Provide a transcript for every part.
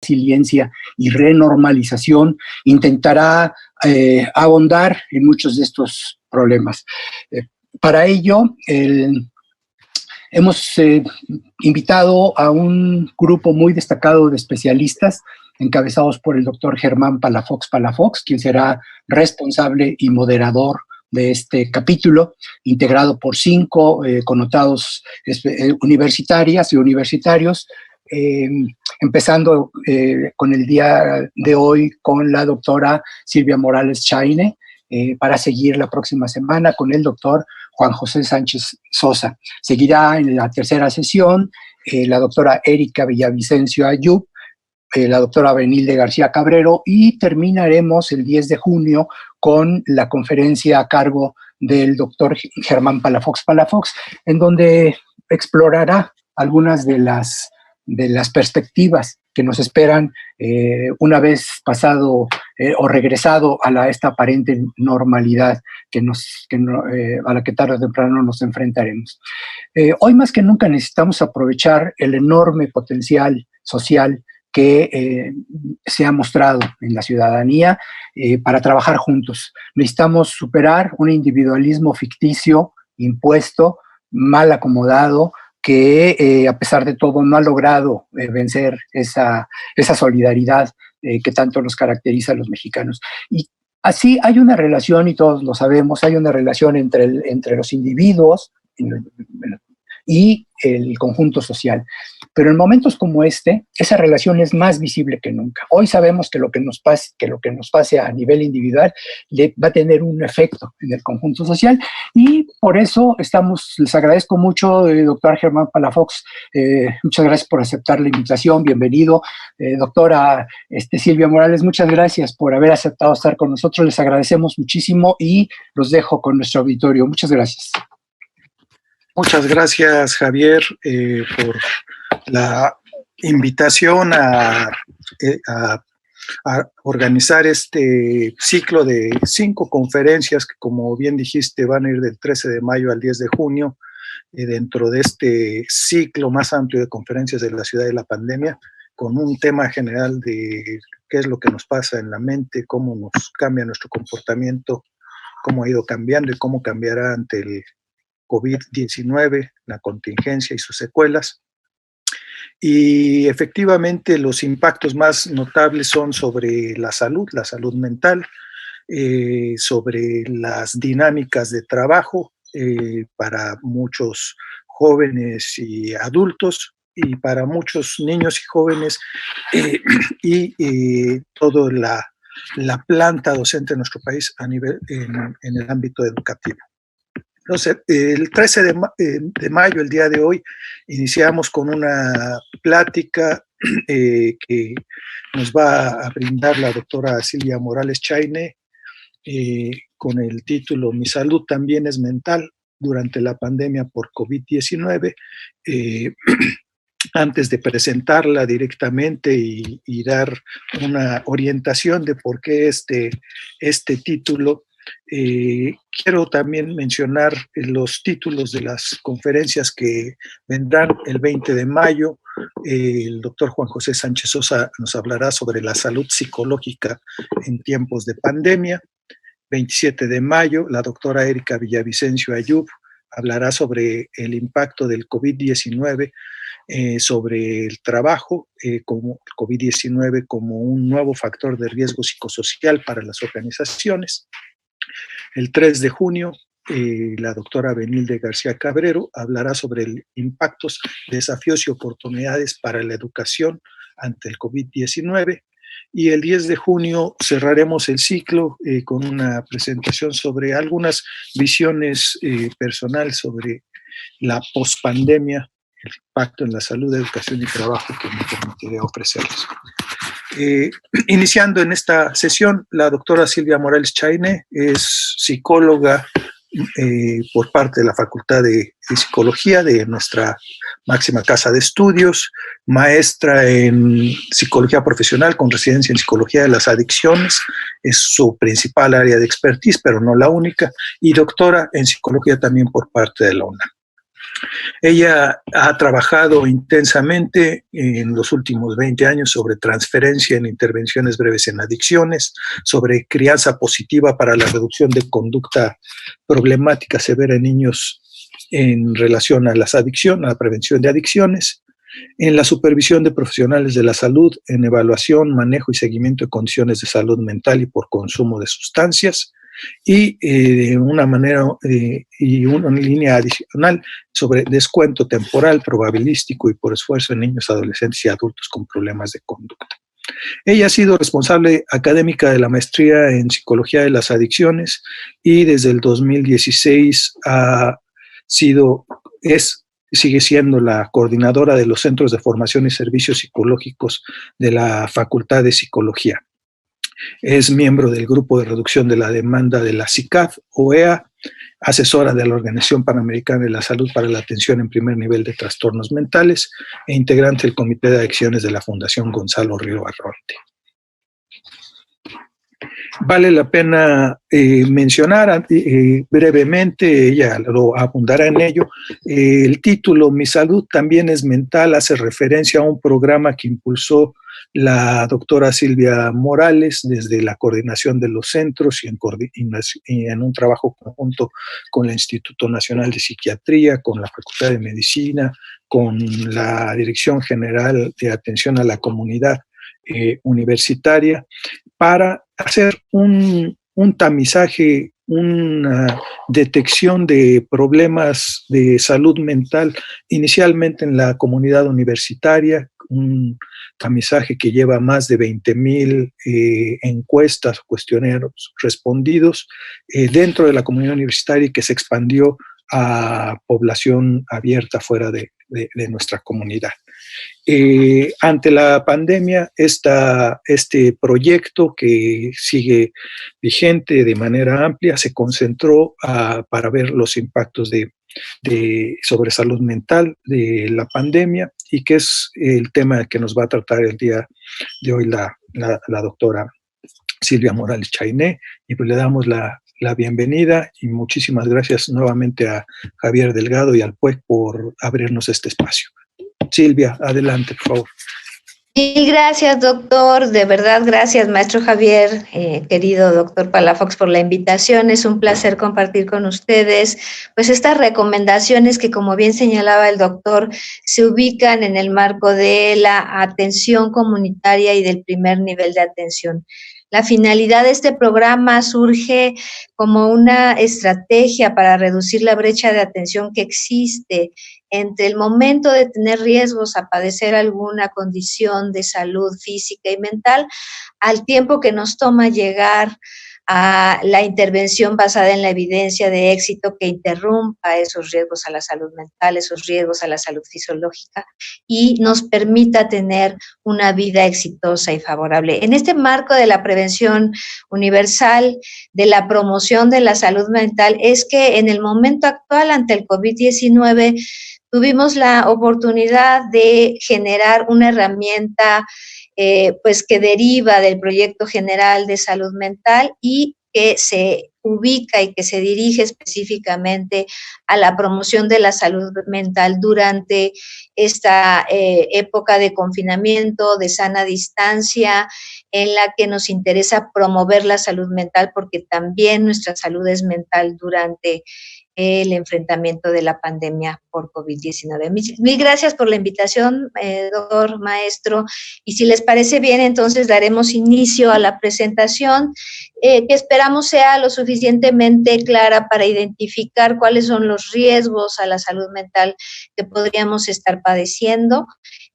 resiliencia y renormalización, intentará abondar en muchos de estos problemas. Para ello, hemos invitado a un grupo muy destacado de especialistas encabezados por el doctor Germán Palafox, quien será responsable y moderador de este capítulo, integrado por 5 connotados universitarias y universitarios, empezando con el día de hoy con la doctora Silvia Morales Chaine, para seguir la próxima semana con el doctor Juan José Sánchez Sosa. Seguirá en la tercera sesión la doctora Erika Villavicencio Ayub, la doctora Benilde García Cabrero, y terminaremos el 10 de junio con la conferencia a cargo del doctor Germán Palafox, en donde explorará algunas de las perspectivas que nos esperan una vez pasado o regresado a esta aparente normalidad a la que tarde o temprano nos enfrentaremos. Hoy más que nunca necesitamos aprovechar el enorme potencial social que se ha mostrado en la ciudadanía para trabajar juntos. Necesitamos superar un individualismo ficticio, impuesto, mal acomodado, que a pesar de todo no ha logrado vencer esa solidaridad que tanto nos caracteriza a los mexicanos. Y así hay una relación, y todos lo sabemos, hay una relación entre los individuos y el conjunto social. Pero en momentos como este, esa relación es más visible que nunca. Hoy sabemos que lo que nos pase a nivel individual va a tener un efecto en el conjunto social, y por eso les agradezco mucho, doctor Germán Palafox, muchas gracias por aceptar la invitación, bienvenido. Doctora Silvia Morales, muchas gracias por haber aceptado estar con nosotros, les agradecemos muchísimo y los dejo con nuestro auditorio. Muchas gracias. Muchas gracias, Javier, por la invitación a organizar este ciclo de 5 conferencias que, como bien dijiste, van a ir del 13 de mayo al 10 de junio, dentro de este ciclo más amplio de conferencias de la ciudad de la pandemia, con un tema general de qué es lo que nos pasa en la mente, cómo nos cambia nuestro comportamiento, cómo ha ido cambiando y cómo cambiará ante el COVID-19, la contingencia y sus secuelas. Y efectivamente los impactos más notables son sobre la salud mental, sobre las dinámicas de trabajo para muchos jóvenes y adultos, y para muchos niños y jóvenes, y toda la planta docente en nuestro país en el ámbito educativo. Entonces, el 13 de mayo, el día de hoy, iniciamos con una plática que nos va a brindar la doctora Silvia Morales Chaine, con el título Mi salud también es mental durante la pandemia por COVID-19. Antes de presentarla directamente y dar una orientación de por qué este título, quiero también mencionar los títulos de las conferencias que vendrán el 20 de mayo. El doctor Juan José Sánchez Sosa nos hablará sobre la salud psicológica en tiempos de pandemia. 27 de mayo, la doctora Erika Villavicencio Ayub hablará sobre el impacto del COVID-19 sobre el trabajo, como el COVID-19 como un nuevo factor de riesgo psicosocial para las organizaciones. El 3 de junio, la doctora Benilde García Cabrero hablará sobre impactos, desafíos y oportunidades para la educación ante el COVID-19. Y el 10 de junio cerraremos el ciclo con una presentación sobre algunas visiones personales sobre la pospandemia, el impacto en la salud, educación y trabajo que me permitiré ofrecerles. Iniciando en esta sesión, la doctora Silvia Morales Chaine es psicóloga por parte de la Facultad de Psicología de nuestra máxima casa de estudios, maestra en psicología profesional con residencia en psicología de las adicciones, es su principal área de expertise, pero no la única, y doctora en psicología también por parte de la UNAM. Ella ha trabajado intensamente en los últimos 20 años sobre transferencia en intervenciones breves en adicciones, sobre crianza positiva para la reducción de conducta problemática severa en niños en relación a las adicciones, a la prevención de adicciones, en la supervisión de profesionales de la salud, en evaluación, manejo y seguimiento de condiciones de salud mental y por consumo de sustancias, y de una manera y una línea adicional sobre descuento temporal, probabilístico y por esfuerzo en niños, adolescentes y adultos con problemas de conducta. Ella ha sido responsable académica de la maestría en psicología de las adicciones y desde el 2016 sigue siendo la coordinadora de los Centros de Formación y Servicios Psicológicos de la Facultad de Psicología. Es miembro del Grupo de Reducción de la Demanda de la CICAD, OEA, asesora de la Organización Panamericana de la Salud para la Atención en Primer Nivel de Trastornos Mentales e integrante del Comité de Adicciones de la Fundación Gonzalo Río Arronte. Vale la pena mencionar brevemente, ella lo abundará en ello, el título Mi salud también es mental hace referencia a un programa que impulsó la doctora Silvia Morales desde la coordinación de los centros y en un trabajo conjunto con el Instituto Nacional de Psiquiatría, con la Facultad de Medicina, con la Dirección General de Atención a la Comunidad universitaria, para hacer un tamizaje, una detección de problemas de salud mental, inicialmente en la comunidad universitaria, un tamizaje que lleva más de 20,000 encuestas, cuestionarios respondidos dentro de la comunidad universitaria y que se expandió a población abierta fuera de nuestra comunidad. Ante la pandemia, este proyecto que sigue vigente de manera amplia se concentró para ver los impactos sobre salud mental de la pandemia y que es el tema que nos va a tratar el día de hoy la doctora Silvia Morales Chainé, y pues le damos la bienvenida y muchísimas gracias nuevamente a Javier Delgado y al PUEC por abrirnos este espacio. Silvia, adelante, por favor. Mil gracias, doctor. De verdad, gracias, maestro Javier, querido doctor Palafox, por la invitación. Es un placer compartir con ustedes pues estas recomendaciones que, como bien señalaba el doctor, se ubican en el marco de la atención comunitaria y del primer nivel de atención. La finalidad de este programa surge como una estrategia para reducir la brecha de atención que existe entre el momento de tener riesgos a padecer alguna condición de salud física y mental al tiempo que nos toma llegar a la intervención basada en la evidencia de éxito que interrumpa esos riesgos a la salud mental, esos riesgos a la salud fisiológica y nos permita tener una vida exitosa y favorable. En este marco de la prevención universal, de la promoción de la salud mental, es que en el momento actual ante el COVID-19 tuvimos la oportunidad de generar una herramienta pues que deriva del Proyecto General de Salud Mental y que se ubica y que se dirige específicamente a la promoción de la salud mental durante esta época de confinamiento, de sana distancia, en la que nos interesa promover la salud mental porque también nuestra salud es mental durante el enfrentamiento de la pandemia por COVID-19. Mil gracias por la invitación, doctor, maestro, y si les parece bien, entonces daremos inicio a la presentación, que esperamos sea lo suficientemente clara para identificar cuáles son los riesgos a la salud mental que podríamos estar padeciendo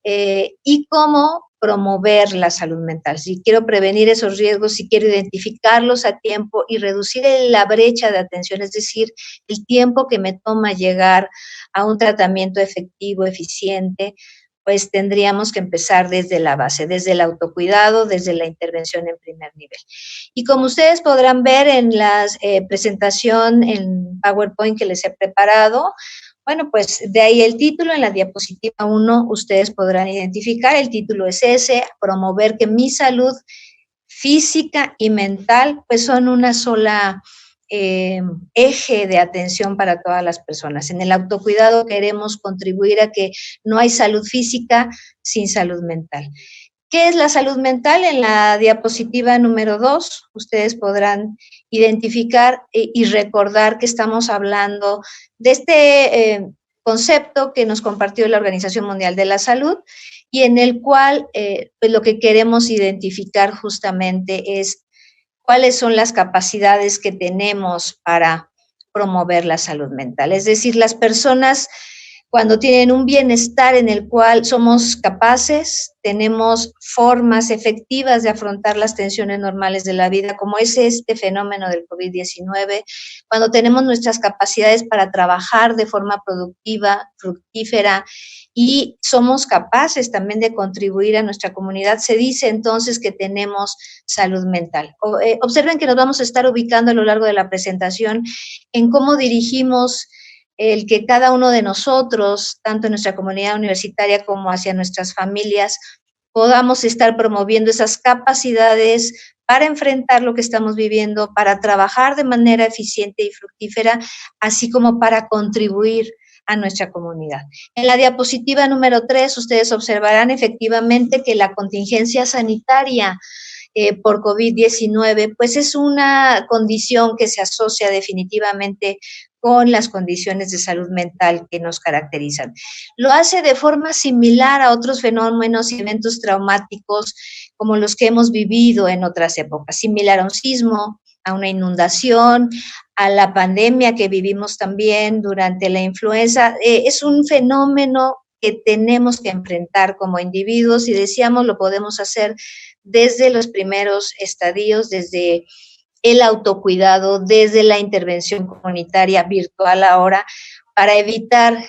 y cómo promover la salud mental. Si quiero prevenir esos riesgos, si quiero identificarlos a tiempo y reducir la brecha de atención, es decir, el tiempo que me toma llegar a un tratamiento efectivo, eficiente, pues tendríamos que empezar desde la base, desde el autocuidado, desde la intervención en primer nivel. Y como ustedes podrán ver en la presentación en PowerPoint que les he preparado, bueno, pues de ahí el título, en la diapositiva 1 ustedes podrán identificar, el título es ese, promover que mi salud física y mental pues son una sola eje de atención para todas las personas. En el autocuidado queremos contribuir a que no hay salud física sin salud mental. ¿Qué es la salud mental? En la diapositiva número 2, ustedes podrán identificar y recordar que estamos hablando de este concepto que nos compartió la Organización Mundial de la Salud y en el cual pues lo que queremos identificar justamente es cuáles son las capacidades que tenemos para promover la salud mental. Es decir, las personas cuando tienen un bienestar en el cual somos capaces, tenemos formas efectivas de afrontar las tensiones normales de la vida, como es este fenómeno del COVID-19, cuando tenemos nuestras capacidades para trabajar de forma productiva, fructífera, y somos capaces también de contribuir a nuestra comunidad, se dice entonces que tenemos salud mental. Observen que nos vamos a estar ubicando a lo largo de la presentación en cómo dirigimos el que cada uno de nosotros, tanto en nuestra comunidad universitaria como hacia nuestras familias, podamos estar promoviendo esas capacidades para enfrentar lo que estamos viviendo, para trabajar de manera eficiente y fructífera, así como para contribuir a nuestra comunidad. En la diapositiva número 3, ustedes observarán efectivamente que la contingencia sanitaria por COVID-19, pues es una condición que se asocia definitivamente con las condiciones de salud mental que nos caracterizan. Lo hace de forma similar a otros fenómenos y eventos traumáticos como los que hemos vivido en otras épocas, similar a un sismo, a una inundación, a la pandemia que vivimos también durante la influenza. Es un fenómeno que tenemos que enfrentar como individuos y decíamos lo podemos hacer desde los primeros estadios, desde el autocuidado, desde la intervención comunitaria virtual ahora, para evitar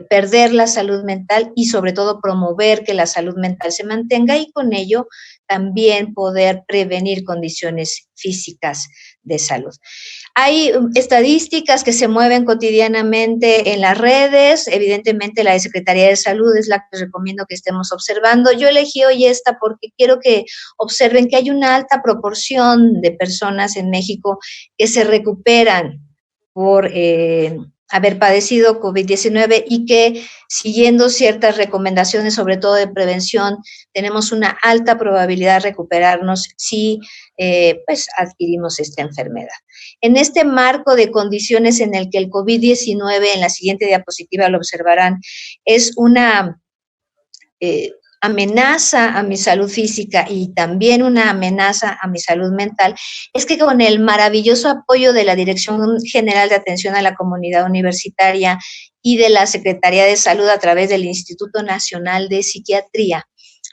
perder la salud mental y sobre todo promover que la salud mental se mantenga y con ello también poder prevenir condiciones físicas de salud. Hay estadísticas que se mueven cotidianamente en las redes, evidentemente la de Secretaría de Salud es la que recomiendo que estemos observando. Yo elegí hoy esta porque quiero que observen que hay una alta proporción de personas en México que se recuperan por haber padecido COVID-19 y que siguiendo ciertas recomendaciones, sobre todo de prevención, tenemos una alta probabilidad de recuperarnos si pues adquirimos esta enfermedad. En este marco de condiciones en el que el COVID-19, en la siguiente diapositiva lo observarán, es una amenaza a mi salud física y también una amenaza a mi salud mental, es que con el maravilloso apoyo de la Dirección General de Atención a la Comunidad Universitaria y de la Secretaría de Salud a través del Instituto Nacional de Psiquiatría,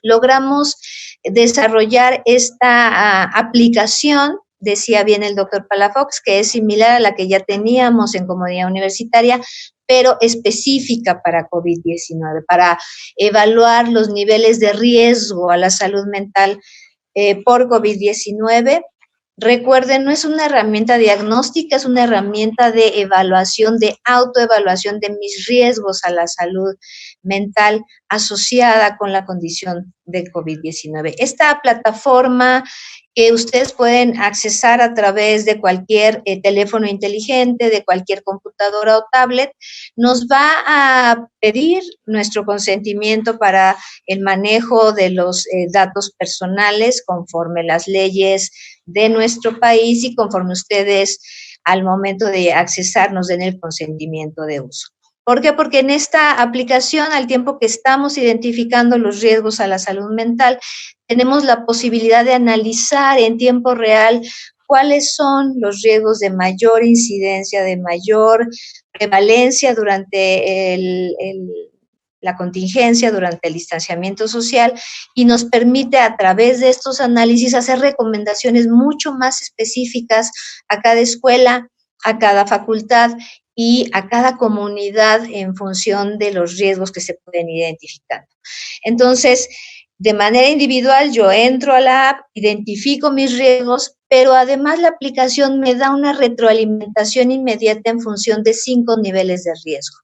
logramos desarrollar esta aplicación, decía bien el doctor Palafox, que es similar a la que ya teníamos en Comunidad Universitaria, pero específica para COVID-19, para evaluar los niveles de riesgo a la salud mental por COVID-19. Recuerden, no es una herramienta diagnóstica, es una herramienta de evaluación, de autoevaluación de mis riesgos a la salud mental asociada con la condición de COVID-19. Esta plataforma que ustedes pueden accesar a través de cualquier teléfono inteligente, de cualquier computadora o tablet, nos va a pedir nuestro consentimiento para el manejo de los datos personales conforme las leyes de nuestro país y conforme ustedes al momento de accesar nos den el consentimiento de uso. ¿Por qué? Porque en esta aplicación, al tiempo que estamos identificando los riesgos a la salud mental, tenemos la posibilidad de analizar en tiempo real cuáles son los riesgos de mayor incidencia, de mayor prevalencia durante la contingencia, durante el distanciamiento social, y nos permite a través de estos análisis hacer recomendaciones mucho más específicas a cada escuela, a cada facultad y a cada comunidad en función de los riesgos que se pueden identificar. Entonces, de manera individual, yo entro a la app, identifico mis riesgos, pero además la aplicación me da una retroalimentación inmediata en función de 5 niveles de riesgo.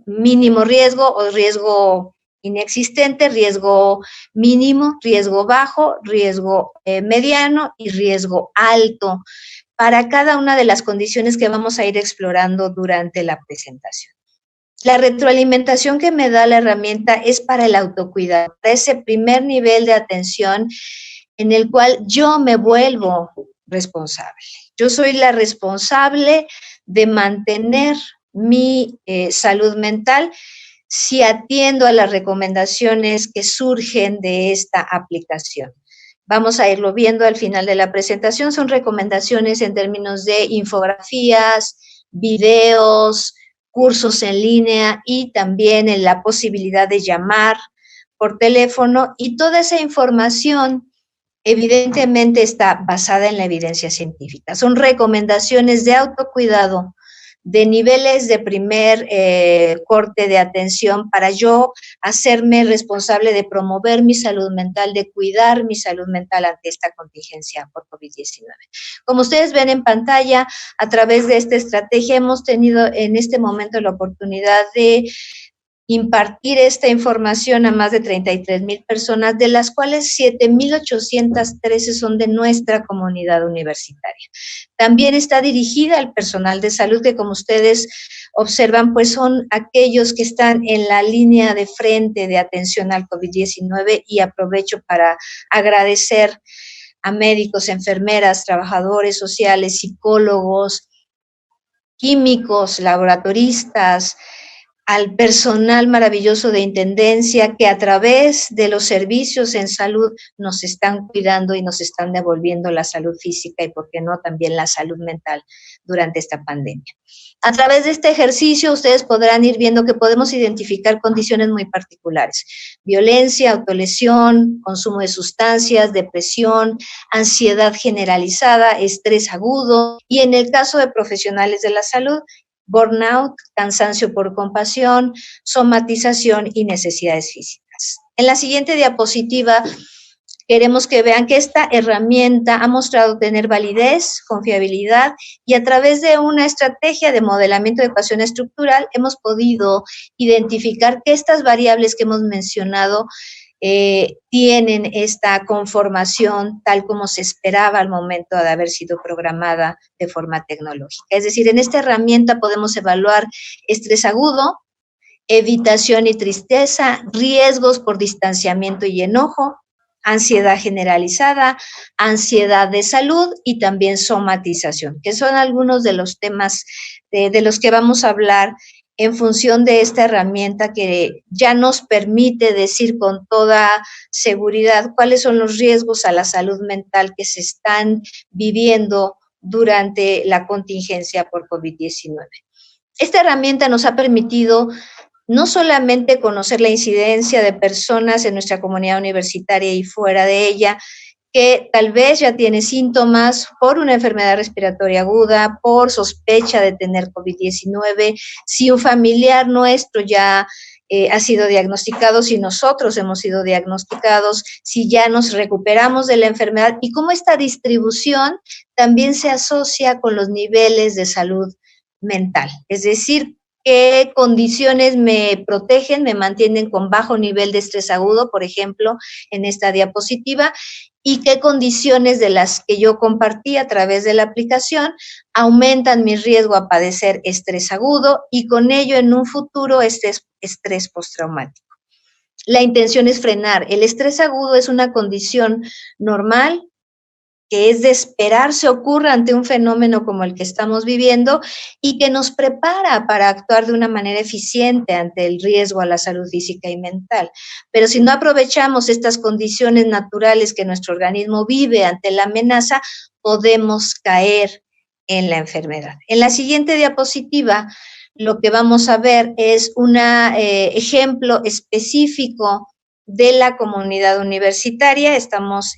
Mínimo riesgo o riesgo inexistente, riesgo mínimo, riesgo bajo, riesgo mediano y riesgo alto. para cada una de las condiciones que vamos a ir explorando durante la presentación. La retroalimentación que me da la herramienta es para el autocuidado, para ese primer nivel de atención en el cual yo me vuelvo responsable. Yo soy la responsable de mantener mi salud mental si atiendo a las recomendaciones que surgen de esta aplicación. Vamos a irlo viendo al final de la presentación. Son recomendaciones en términos de infografías, videos, cursos en línea y también en la posibilidad de llamar por teléfono, y toda esa información evidentemente está basada en la evidencia científica. Son recomendaciones de autocuidado, de niveles de primer corte de atención para yo hacerme responsable de promover mi salud mental, de cuidar mi salud mental ante esta contingencia por COVID-19. Como ustedes ven en pantalla, a través de esta estrategia hemos tenido en este momento la oportunidad de impartir esta información a más de 33,000 personas, de las cuales 7,813 son de nuestra comunidad universitaria. También está dirigida al personal de salud, que como ustedes observan, pues son aquellos que están en la línea de frente de atención al COVID-19, y aprovecho para agradecer a médicos, enfermeras, trabajadores sociales, psicólogos, químicos, laboratoristas, al personal maravilloso de Intendencia, que a través de los servicios en salud nos están cuidando y nos están devolviendo la salud física y, por qué no, también la salud mental durante esta pandemia. A través de este ejercicio ustedes podrán ir viendo que podemos identificar condiciones muy particulares: violencia, autolesión, consumo de sustancias, depresión, ansiedad generalizada, estrés agudo, y en el caso de profesionales de la salud, burnout, cansancio por compasión, somatización y necesidades físicas. En la siguiente diapositiva queremos que vean que esta herramienta ha mostrado tener validez, confiabilidad, y a través de una estrategia de modelamiento de ecuación estructural hemos podido identificar que estas variables que hemos mencionado tienen esta conformación tal como se esperaba al momento de haber sido programada de forma tecnológica. Es decir, en esta herramienta podemos evaluar estrés agudo, evitación y tristeza, riesgos por distanciamiento y enojo, ansiedad generalizada, ansiedad de salud y también somatización, que son algunos de los temas de los que vamos a hablar en función de esta herramienta, que ya nos permite decir con toda seguridad cuáles son los riesgos a la salud mental que se están viviendo durante la contingencia por COVID-19. Esta herramienta nos ha permitido no solamente conocer la incidencia de personas en nuestra comunidad universitaria y fuera de ella, que tal vez ya tiene síntomas por una enfermedad respiratoria aguda, por sospecha de tener COVID-19, si un familiar nuestro ya ha sido diagnosticado, si nosotros hemos sido diagnosticados, si ya nos recuperamos de la enfermedad, y cómo esta distribución también se asocia con los niveles de salud mental. Es decir, qué condiciones me protegen, me mantienen con bajo nivel de estrés agudo, por ejemplo, en esta diapositiva, y qué condiciones de las que yo compartí a través de la aplicación aumentan mi riesgo a padecer estrés agudo y con ello en un futuro estrés postraumático. La intención es frenar. El estrés agudo es una condición normal que es de esperarse ocurra ante un fenómeno como el que estamos viviendo y que nos prepara para actuar de una manera eficiente ante el riesgo a la salud física y mental. Pero si no aprovechamos estas condiciones naturales que nuestro organismo vive ante la amenaza, podemos caer en la enfermedad. En la siguiente diapositiva, lo que vamos a ver es un ejemplo específico de la comunidad universitaria. Estamos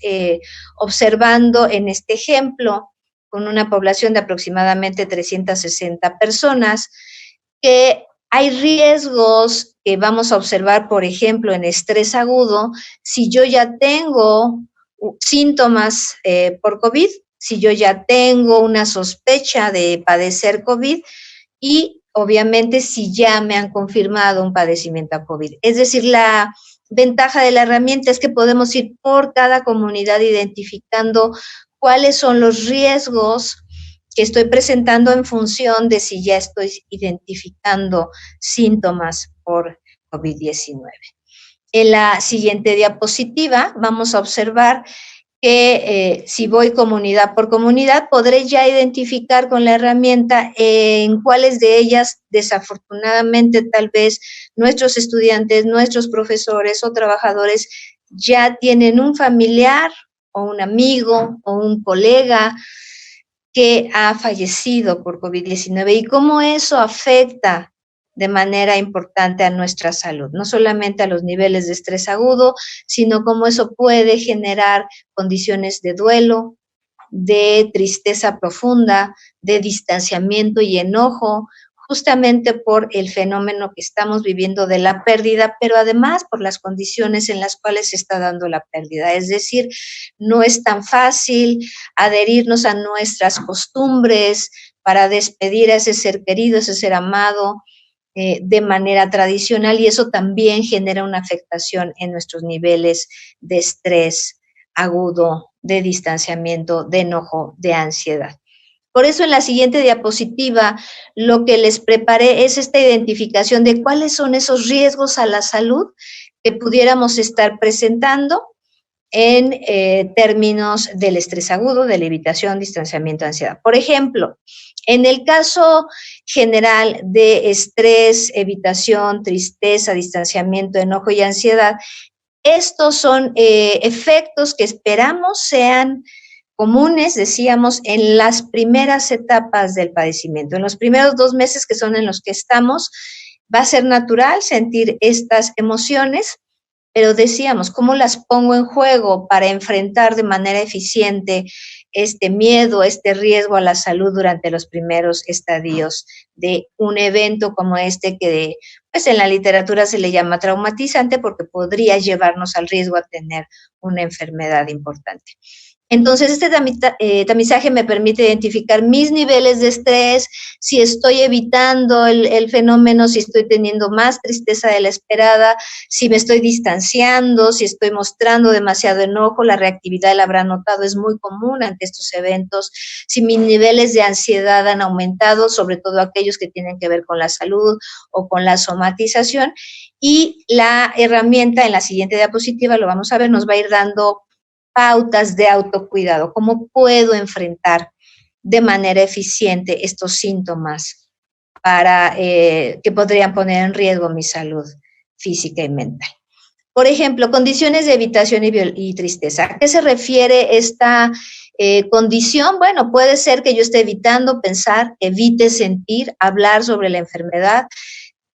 observando en este ejemplo, con una población de aproximadamente 360 personas, que hay riesgos que vamos a observar, por ejemplo, en estrés agudo, si yo ya tengo síntomas por COVID, si yo ya tengo una sospecha de padecer COVID y obviamente si ya me han confirmado un padecimiento a COVID. Es decir, la ventaja de la herramienta es que podemos ir por cada comunidad identificando cuáles son los riesgos que estoy presentando en función de si ya estoy identificando síntomas por COVID-19. En la siguiente diapositiva vamos a observar que si voy comunidad por comunidad, podré ya identificar con la herramienta en cuáles de ellas, desafortunadamente, tal vez nuestros estudiantes, nuestros profesores o trabajadores ya tienen un familiar o un amigo o un colega que ha fallecido por COVID-19 y cómo eso afecta de manera importante a nuestra salud, no solamente a los niveles de estrés agudo, sino cómo eso puede generar condiciones de duelo, de tristeza profunda, de distanciamiento y enojo, justamente por el fenómeno que estamos viviendo de la pérdida, pero además por las condiciones en las cuales se está dando la pérdida. Es decir, no es tan fácil adherirnos a nuestras costumbres para despedir a ese ser querido, ese ser amado, de manera tradicional, y eso también genera una afectación en nuestros niveles de estrés agudo, de distanciamiento, de enojo, de ansiedad. Por eso en la siguiente diapositiva lo que les preparé es esta identificación de cuáles son esos riesgos a la salud que pudiéramos estar presentando en términos del estrés agudo, de la evitación, distanciamiento, ansiedad. Por ejemplo, en el caso general de estrés, evitación, tristeza, distanciamiento, enojo y ansiedad, estos son efectos que esperamos sean comunes, decíamos, en las primeras etapas del padecimiento. En los primeros 2 meses, que son en los que estamos, va a ser natural sentir estas emociones, pero decíamos, ¿cómo las pongo en juego para enfrentar de manera eficiente este miedo, este riesgo a la salud durante los primeros estadios de un evento como este que pues en la literatura se le llama traumatizante porque podría llevarnos al riesgo a tener una enfermedad importante? Entonces, este tamizaje me permite identificar mis niveles de estrés, si estoy evitando el fenómeno, si estoy teniendo más tristeza de la esperada, si me estoy distanciando, si estoy mostrando demasiado enojo. La reactividad, la habrán notado, es muy común ante estos eventos. Si mis niveles de ansiedad han aumentado, sobre todo aquellos que tienen que ver con la salud o con la somatización. Y la herramienta en la siguiente diapositiva, lo vamos a ver, nos va a ir dando pautas de autocuidado, cómo puedo enfrentar de manera eficiente estos síntomas para que podrían poner en riesgo mi salud física y mental. Por ejemplo, condiciones de evitación y tristeza. ¿A qué se refiere esta condición? Bueno, puede ser que yo esté evitando pensar, evite sentir, hablar sobre la enfermedad,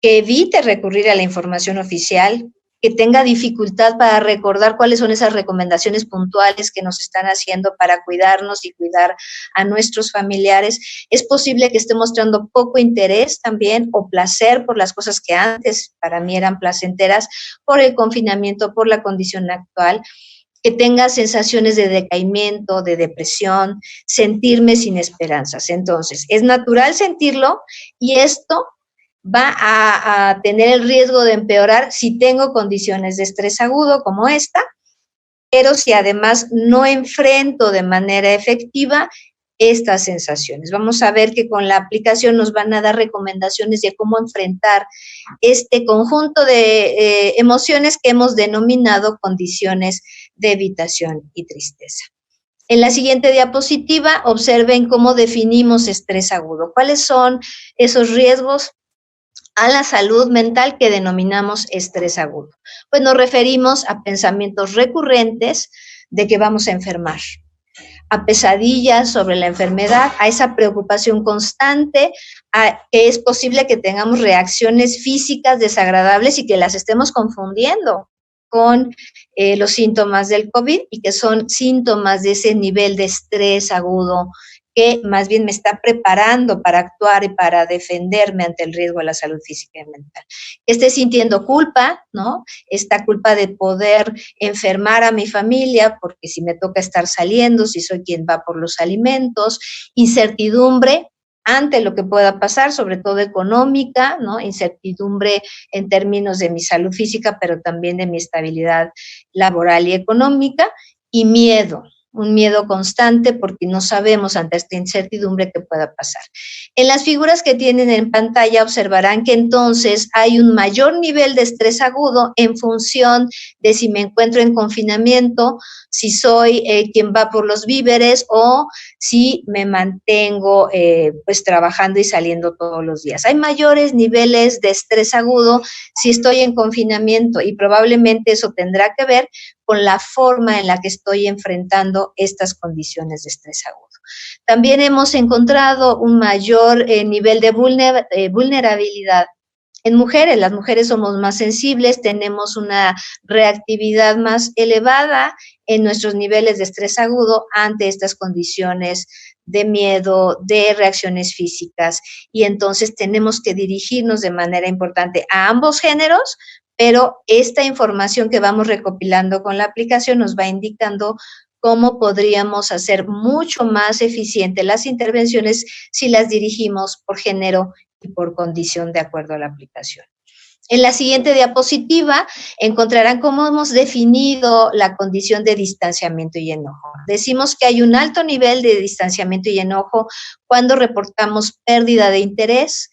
que evite recurrir a la información oficial, que tenga dificultad para recordar cuáles son esas recomendaciones puntuales que nos están haciendo para cuidarnos y cuidar a nuestros familiares. Es posible que esté mostrando poco interés también o placer por las cosas que antes para mí eran placenteras, por el confinamiento, por la condición actual, que tenga sensaciones de decaimiento, de depresión, sentirme sin esperanzas. Entonces, es natural sentirlo y esto va a tener el riesgo de empeorar si tengo condiciones de estrés agudo como esta, pero si además no enfrento de manera efectiva estas sensaciones. Vamos a ver que con la aplicación nos van a dar recomendaciones de cómo enfrentar este conjunto de emociones que hemos denominado condiciones de evitación y tristeza. En la siguiente diapositiva, observen cómo definimos estrés agudo. ¿Cuáles son esos riesgos a la salud mental que denominamos estrés agudo? Pues nos referimos a pensamientos recurrentes de que vamos a enfermar, a pesadillas sobre la enfermedad, a esa preocupación constante, a que es posible que tengamos reacciones físicas desagradables y que las estemos confundiendo con los síntomas del COVID y que son síntomas de ese nivel de estrés agudo que más bien me está preparando para actuar y para defenderme ante el riesgo a la salud física y mental. Esté sintiendo culpa, ¿no? Esta culpa de poder enfermar a mi familia, porque si me toca estar saliendo, si soy quien va por los alimentos, incertidumbre ante lo que pueda pasar, sobre todo económica, ¿no? Incertidumbre en términos de mi salud física, pero también de mi estabilidad laboral y económica, y miedo. un miedo constante porque no sabemos ante esta incertidumbre qué pueda pasar. En las figuras que tienen en pantalla observarán que entonces hay un mayor nivel de estrés agudo en función de si me encuentro en confinamiento, si soy quien va por los víveres o si me mantengo pues trabajando y saliendo todos los días. Hay mayores niveles de estrés agudo si estoy en confinamiento y probablemente eso tendrá que ver con la forma en la que estoy enfrentando estas condiciones de estrés agudo. También hemos encontrado un mayor nivel de vulnerabilidad en mujeres. Las mujeres somos más sensibles, tenemos una reactividad más elevada en nuestros niveles de estrés agudo ante estas condiciones de miedo, de reacciones físicas, y entonces tenemos que dirigirnos de manera importante a ambos géneros, pero esta información que vamos recopilando con la aplicación nos va indicando cómo podríamos hacer mucho más eficientes las intervenciones si las dirigimos por género y por condición de acuerdo a la aplicación. En la siguiente diapositiva encontrarán cómo hemos definido la condición de distanciamiento y enojo. Decimos que hay un alto nivel de distanciamiento y enojo cuando reportamos pérdida de interés,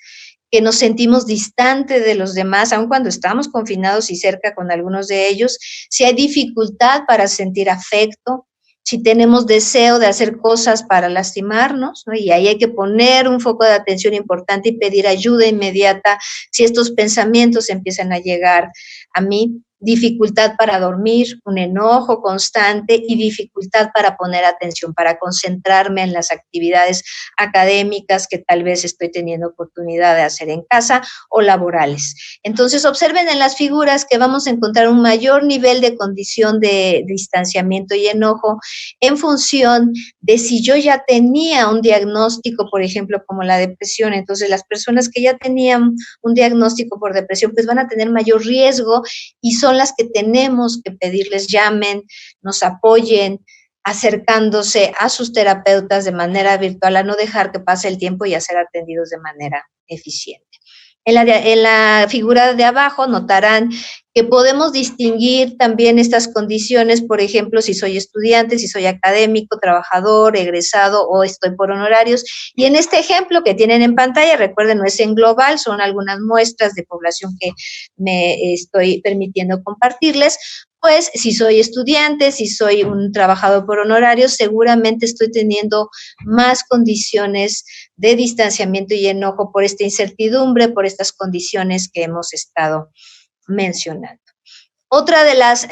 que nos sentimos distantes de los demás, aun cuando estamos confinados y cerca con algunos de ellos, si hay dificultad para sentir afecto, si tenemos deseo de hacer cosas para lastimarnos, ¿no? Y ahí hay que poner un foco de atención importante y pedir ayuda inmediata si estos pensamientos empiezan a llegar a mí. Dificultad para dormir, un enojo constante y dificultad para poner atención, para concentrarme en las actividades académicas que tal vez estoy teniendo oportunidad de hacer en casa o laborales. Entonces, observen en las figuras que vamos a encontrar un mayor nivel de condición de distanciamiento y enojo en función de si yo ya tenía un diagnóstico, por ejemplo, como la depresión. Entonces, las personas que ya tenían un diagnóstico por depresión, pues van a tener mayor riesgo y son las que tenemos que pedirles llamen, nos apoyen, acercándose a sus terapeutas de manera virtual, a no dejar que pase el tiempo y a ser atendidos de manera eficiente. En la figura de abajo notarán que podemos distinguir también estas condiciones, por ejemplo, si soy estudiante, si soy académico, trabajador, egresado o estoy por honorarios. Y en este ejemplo que tienen en pantalla, recuerden, no es en global, son algunas muestras de población que me estoy permitiendo compartirles. Pues si soy estudiante, si soy un trabajador por honorarios, seguramente estoy teniendo más condiciones de distanciamiento y enojo por esta incertidumbre, por estas condiciones que hemos estado mencionando. Otra de las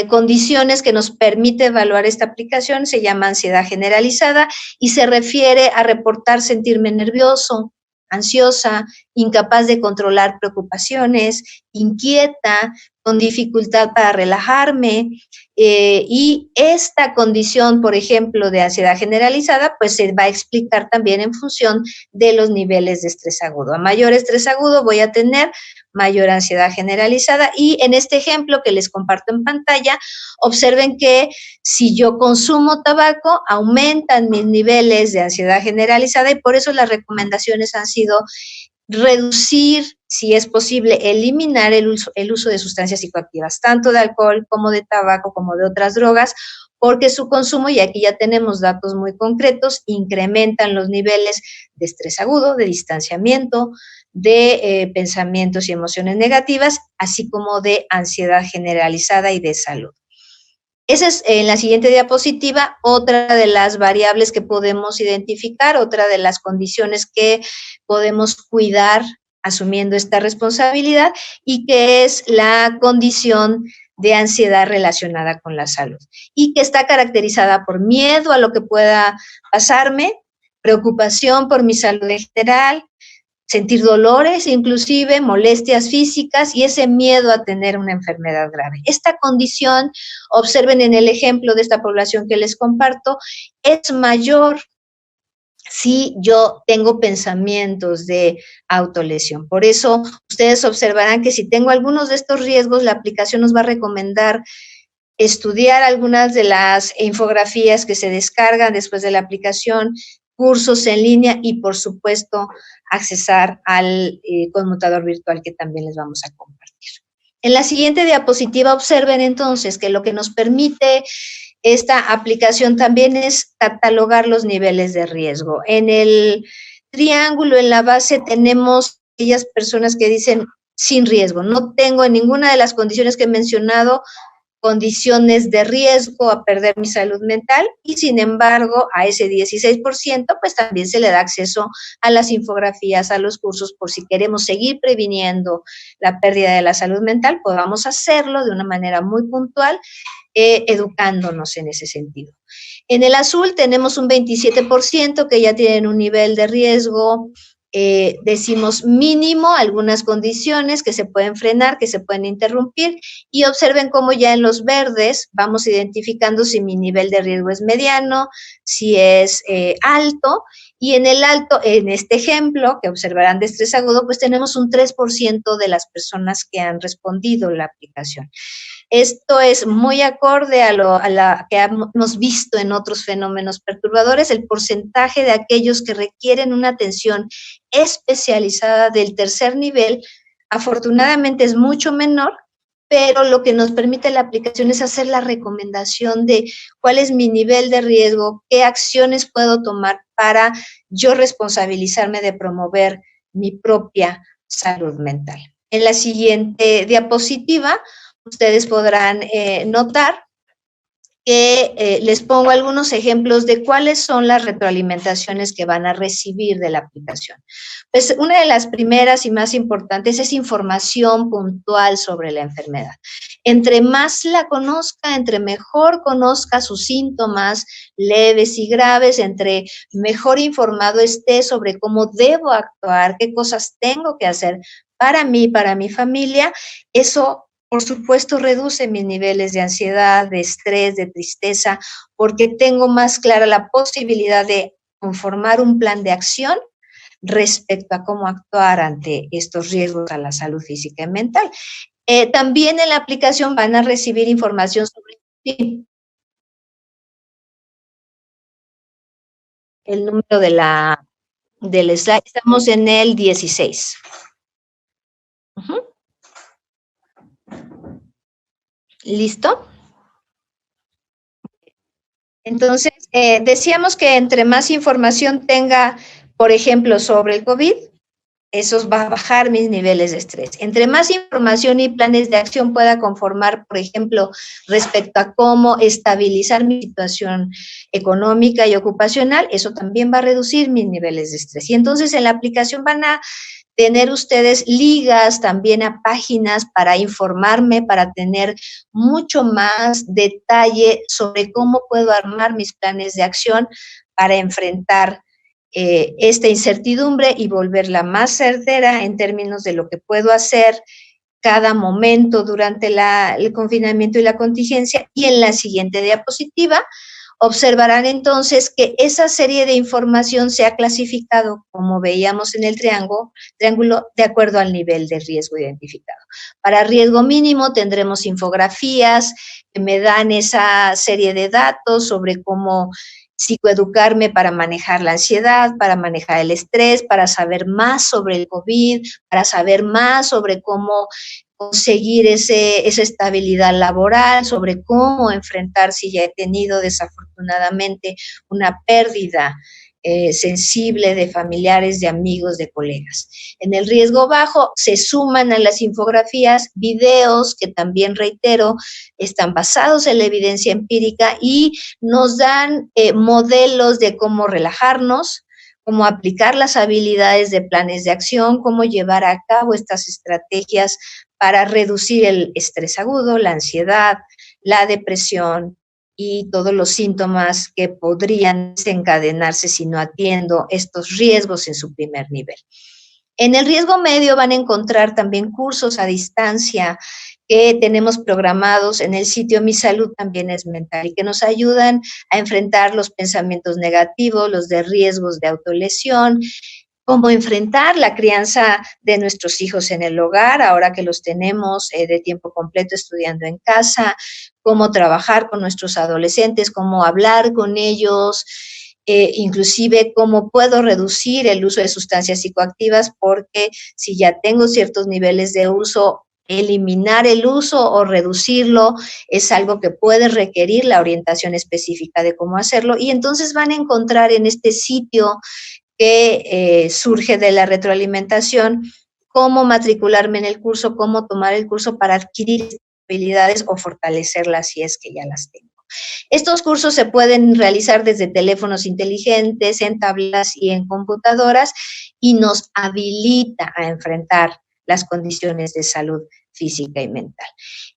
condiciones que nos permite evaluar esta aplicación se llama ansiedad generalizada y se refiere a reportar sentirme nervioso, ansiosa, incapaz de controlar preocupaciones, inquieta, con dificultad para relajarme, y esta condición, por ejemplo, de ansiedad generalizada, pues se va a explicar también en función de los niveles de estrés agudo. A mayor estrés agudo voy a tener mayor ansiedad generalizada, y en este ejemplo que les comparto en pantalla, observen que si yo consumo tabaco, aumentan mis niveles de ansiedad generalizada, y por eso las recomendaciones han sido reducir, si es posible, eliminar el uso de sustancias psicoactivas, tanto de alcohol como de tabaco, como de otras drogas, porque su consumo, y aquí ya tenemos datos muy concretos, incrementan los niveles de estrés agudo, de distanciamiento, de pensamientos y emociones negativas, así como de ansiedad generalizada y de salud. Esa es, en la siguiente diapositiva, otra de las variables que podemos identificar, otra de las condiciones que podemos cuidar asumiendo esta responsabilidad, y que es la condición de ansiedad relacionada con la salud, y que está caracterizada por miedo a lo que pueda pasarme, preocupación por mi salud en general, sentir dolores, inclusive molestias físicas, y ese miedo a tener una enfermedad grave. Esta condición, observen en el ejemplo de esta población que les comparto, es mayor si yo tengo pensamientos de autolesión. Por eso, ustedes observarán que si tengo algunos de estos riesgos, la aplicación nos va a recomendar estudiar algunas de las infografías que se descargan después de la aplicación, cursos en línea y, por supuesto, accesar al conmutador virtual que también les vamos a compartir. En la siguiente diapositiva observen entonces que lo que nos permite esta aplicación también es catalogar los niveles de riesgo. En el triángulo, en la base, tenemos aquellas personas que dicen sin riesgo, no tengo en ninguna de las condiciones que he mencionado condiciones de riesgo a perder mi salud mental, y sin embargo a ese 16% pues también se le da acceso a las infografías, a los cursos, por si queremos seguir previniendo la pérdida de la salud mental, podamos hacerlo de una manera muy puntual, educándonos en ese sentido. En el azul tenemos un 27% que ya tienen un nivel de riesgo, decimos mínimo, algunas condiciones que se pueden frenar, que se pueden interrumpir, y observen cómo ya en los verdes vamos identificando si mi nivel de riesgo es mediano, si es alto, y en el alto, en este ejemplo que observarán de estrés agudo, pues tenemos un 3% de las personas que han respondido la aplicación. Esto es muy acorde a la que hemos visto en otros fenómenos perturbadores. El porcentaje de aquellos que requieren una atención especializada del tercer nivel, afortunadamente es mucho menor, pero lo que nos permite la aplicación es hacer la recomendación de cuál es mi nivel de riesgo, qué acciones puedo tomar para yo responsabilizarme de promover mi propia salud mental. En la siguiente diapositiva, ustedes podrán notar que les pongo algunos ejemplos de cuáles son las retroalimentaciones que van a recibir de la aplicación. Pues una de las primeras y más importantes es información puntual sobre la enfermedad. Entre más la conozca, entre mejor conozca sus síntomas leves y graves, entre mejor informado esté sobre cómo debo actuar, qué cosas tengo que hacer para mí, para mi familia, eso por supuesto reduce mis niveles de ansiedad, de estrés, de tristeza, porque tengo más clara la posibilidad de conformar un plan de acción respecto a cómo actuar ante estos riesgos a la salud física y mental. También en la aplicación van a recibir información sobre el número del slide. Estamos en el 16. ¿Listo? Entonces, decíamos que entre más información tenga, por ejemplo, sobre el COVID, eso va a bajar mis niveles de estrés. Entre más información y planes de acción pueda conformar, por ejemplo, respecto a cómo estabilizar mi situación económica y ocupacional, eso también va a reducir mis niveles de estrés. Y entonces en la aplicación van a tener ustedes ligas también a páginas para informarme, para tener mucho más detalle sobre cómo puedo armar mis planes de acción para enfrentar esta incertidumbre y volverla más certera en términos de lo que puedo hacer cada momento durante el confinamiento y la contingencia. Y en la siguiente diapositiva observarán entonces que esa serie de información se ha clasificado, como veíamos en el triángulo, de acuerdo al nivel de riesgo identificado. Para riesgo mínimo tendremos infografías que me dan esa serie de datos sobre cómo psicoeducarme para manejar la ansiedad, para manejar el estrés, para saber más sobre el COVID, para saber más sobre cómo conseguir esa estabilidad laboral, sobre cómo enfrentar si ya he tenido desafortunadamente una pérdida sensible de familiares, de amigos, de colegas. En el riesgo bajo se suman a las infografías videos que también, reitero, están basados en la evidencia empírica y nos dan modelos de cómo relajarnos, cómo aplicar las habilidades de planes de acción, cómo llevar a cabo estas estrategias para reducir el estrés agudo, la ansiedad, la depresión y todos los síntomas que podrían desencadenarse si no atiendo estos riesgos en su primer nivel. En el riesgo medio van a encontrar también cursos a distancia que tenemos programados en el sitio Mi Salud También es Mental y que nos ayudan a enfrentar los pensamientos negativos, los de riesgos de autolesión, cómo enfrentar la crianza de nuestros hijos en el hogar, ahora que los tenemos de tiempo completo estudiando en casa, cómo trabajar con nuestros adolescentes, cómo hablar con ellos, inclusive cómo puedo reducir el uso de sustancias psicoactivas, porque si ya tengo ciertos niveles de uso, eliminar el uso o reducirlo es algo que puede requerir la orientación específica de cómo hacerlo, y entonces van a encontrar en este sitio que surge de la retroalimentación cómo matricularme en el curso, cómo tomar el curso para adquirir habilidades o fortalecerlas si es que ya las tengo. Estos cursos se pueden realizar desde teléfonos inteligentes, en tabletas y en computadoras, y nos habilita a enfrentar las condiciones de salud física y mental.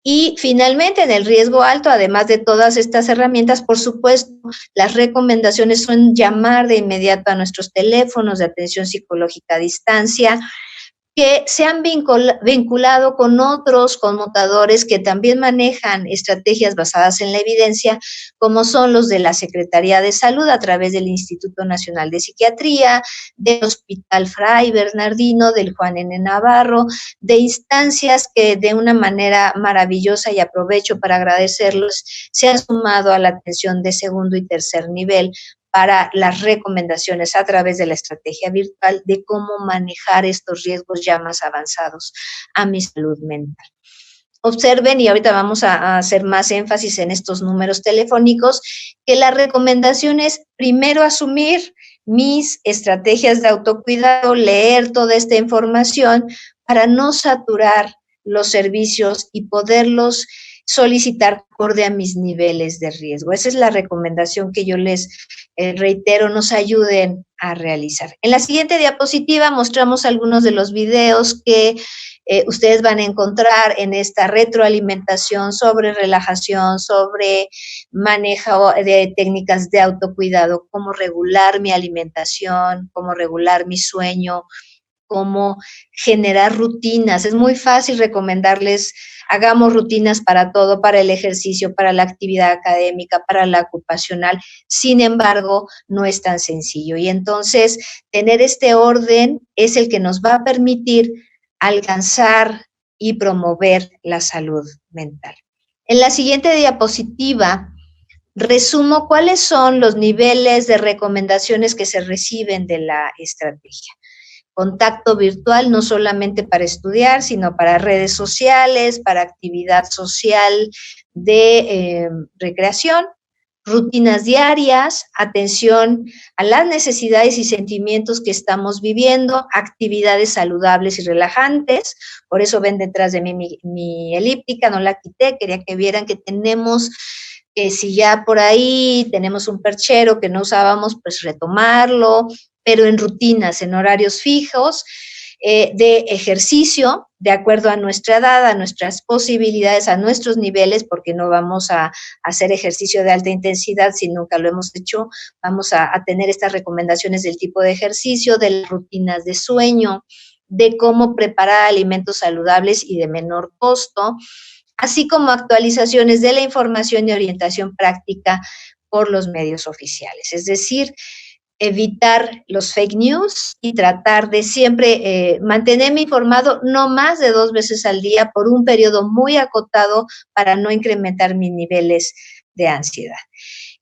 Y finalmente, en el riesgo alto, además de todas estas herramientas, por supuesto, las recomendaciones son llamar de inmediato a nuestros teléfonos de atención psicológica a distancia, que se han vinculado con otros conmutadores que también manejan estrategias basadas en la evidencia, como son los de la Secretaría de Salud a través del Instituto Nacional de Psiquiatría, del Hospital Fray Bernardino, del Juan N. Navarro, de instancias que de una manera maravillosa, y aprovecho para agradecerlos, se han sumado a la atención de segundo y tercer nivel para las recomendaciones a través de la estrategia virtual de cómo manejar estos riesgos ya más avanzados a mi salud mental. Observen, y ahorita vamos a hacer más énfasis en estos números telefónicos, que la recomendación es primero asumir mis estrategias de autocuidado, leer toda esta información para no saturar los servicios y poderlos solicitar acorde a mis niveles de riesgo. Esa es la recomendación que yo les reitero, nos ayuden a realizar. En la siguiente diapositiva mostramos algunos de los videos que ustedes van a encontrar en esta retroalimentación sobre relajación, sobre manejo de técnicas de autocuidado, cómo regular mi alimentación, cómo regular mi sueño, cómo generar rutinas. Es muy fácil recomendarles, hagamos rutinas para todo, para el ejercicio, para la actividad académica, para la ocupacional. Sin embargo, no es tan sencillo. Y entonces, tener este orden es el que nos va a permitir alcanzar y promover la salud mental. En la siguiente diapositiva, resumo cuáles son los niveles de recomendaciones que se reciben de la estrategia. Contacto virtual no solamente para estudiar, sino para redes sociales, para actividad social de recreación, rutinas diarias, atención a las necesidades y sentimientos que estamos viviendo, actividades saludables y relajantes. Por eso ven detrás de mí mi elíptica, no la quité, quería que vieran que tenemos, si ya por ahí tenemos un perchero que no usábamos, pues retomarlo, pero en rutinas, en horarios fijos, de ejercicio, de acuerdo a nuestra edad, a nuestras posibilidades, a nuestros niveles, porque no vamos a hacer ejercicio de alta intensidad si nunca lo hemos hecho. Vamos a tener estas recomendaciones del tipo de ejercicio, de las rutinas de sueño, de cómo preparar alimentos saludables y de menor costo, así como actualizaciones de la información y orientación práctica por los medios oficiales. Es decir, evitar los fake news y tratar de siempre mantenerme informado no más de 2 veces al día por un periodo muy acotado para no incrementar mis niveles de ansiedad.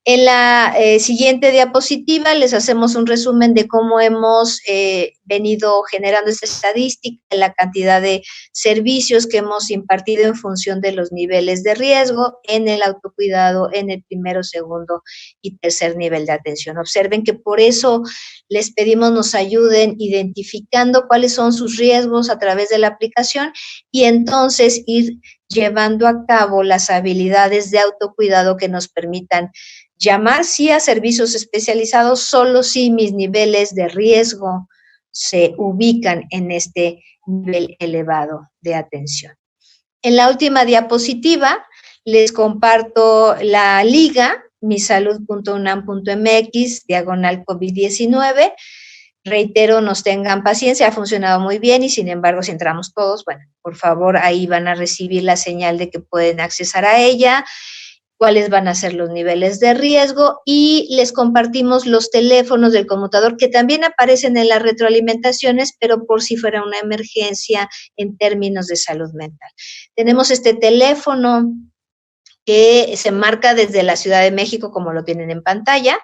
En la siguiente diapositiva les hacemos un resumen de cómo hemos venido generando esta estadística, la cantidad de servicios que hemos impartido en función de los niveles de riesgo en el autocuidado, en el primero, segundo y tercer nivel de atención. Observen que por eso les pedimos nos ayuden identificando cuáles son sus riesgos a través de la aplicación y entonces ir llevando a cabo las habilidades de autocuidado que nos permitan llamar sí a servicios especializados solo si mis niveles de riesgo se ubican en este nivel elevado de atención. En la última diapositiva les comparto la liga misalud.unam.mx/COVID-19. Reitero, nos tengan paciencia, ha funcionado muy bien y sin embargo, si entramos todos, bueno, por favor, ahí van a recibir la señal de que pueden accesar a ella, cuáles van a ser los niveles de riesgo y les compartimos los teléfonos del conmutador que también aparecen en las retroalimentaciones, pero por si fuera una emergencia en términos de salud mental. Tenemos este teléfono que se marca desde la Ciudad de México, como lo tienen en pantalla,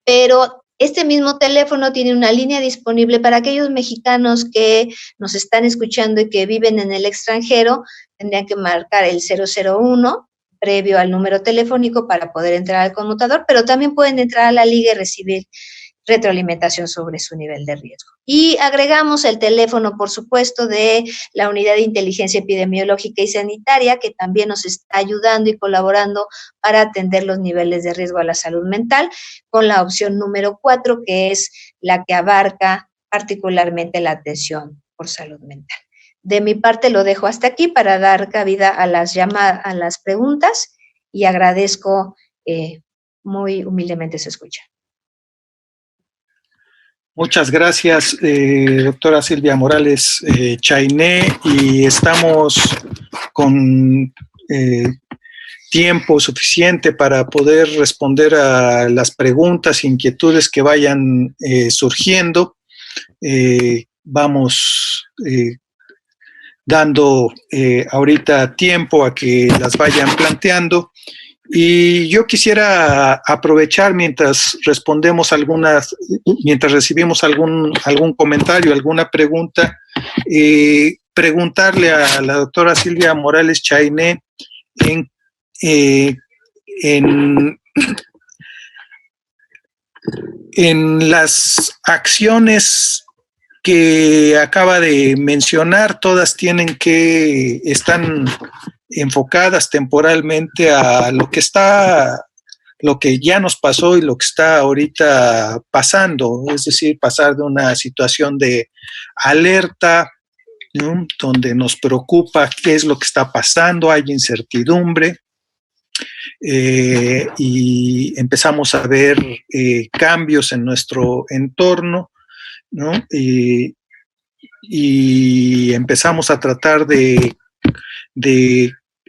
pero Este mismo teléfono tiene una línea disponible para aquellos mexicanos que nos están escuchando y que viven en el extranjero. Tendrían que marcar el 001 previo al número telefónico para poder entrar al conmutador, pero también pueden entrar a la liga y recibir retroalimentación sobre su nivel de riesgo. Y agregamos el teléfono, por supuesto, de la Unidad de Inteligencia Epidemiológica y Sanitaria, que también nos está ayudando y colaborando para atender los niveles de riesgo a la salud mental, con la opción número 4, que es la que abarca particularmente la atención por salud mental. De mi parte lo dejo hasta aquí para dar cabida a las llamadas, a las preguntas, y agradezco muy humildemente su escucha. Muchas gracias, doctora Silvia Morales Chainé, y estamos con tiempo suficiente para poder responder a las preguntas e inquietudes que vayan surgiendo. Vamos dando ahorita tiempo a que las vayan planteando. Y yo quisiera aprovechar mientras recibimos algún comentario, alguna pregunta, preguntarle a la doctora Silvia Morales Chainé en las acciones que acaba de mencionar, todas están enfocadas temporalmente a lo que ya nos pasó y lo que está ahorita pasando, es decir, pasar de una situación de alerta, ¿no?, donde nos preocupa qué es lo que está pasando, hay incertidumbre, y empezamos a ver cambios en nuestro entorno, ¿no? Y empezamos a tratar de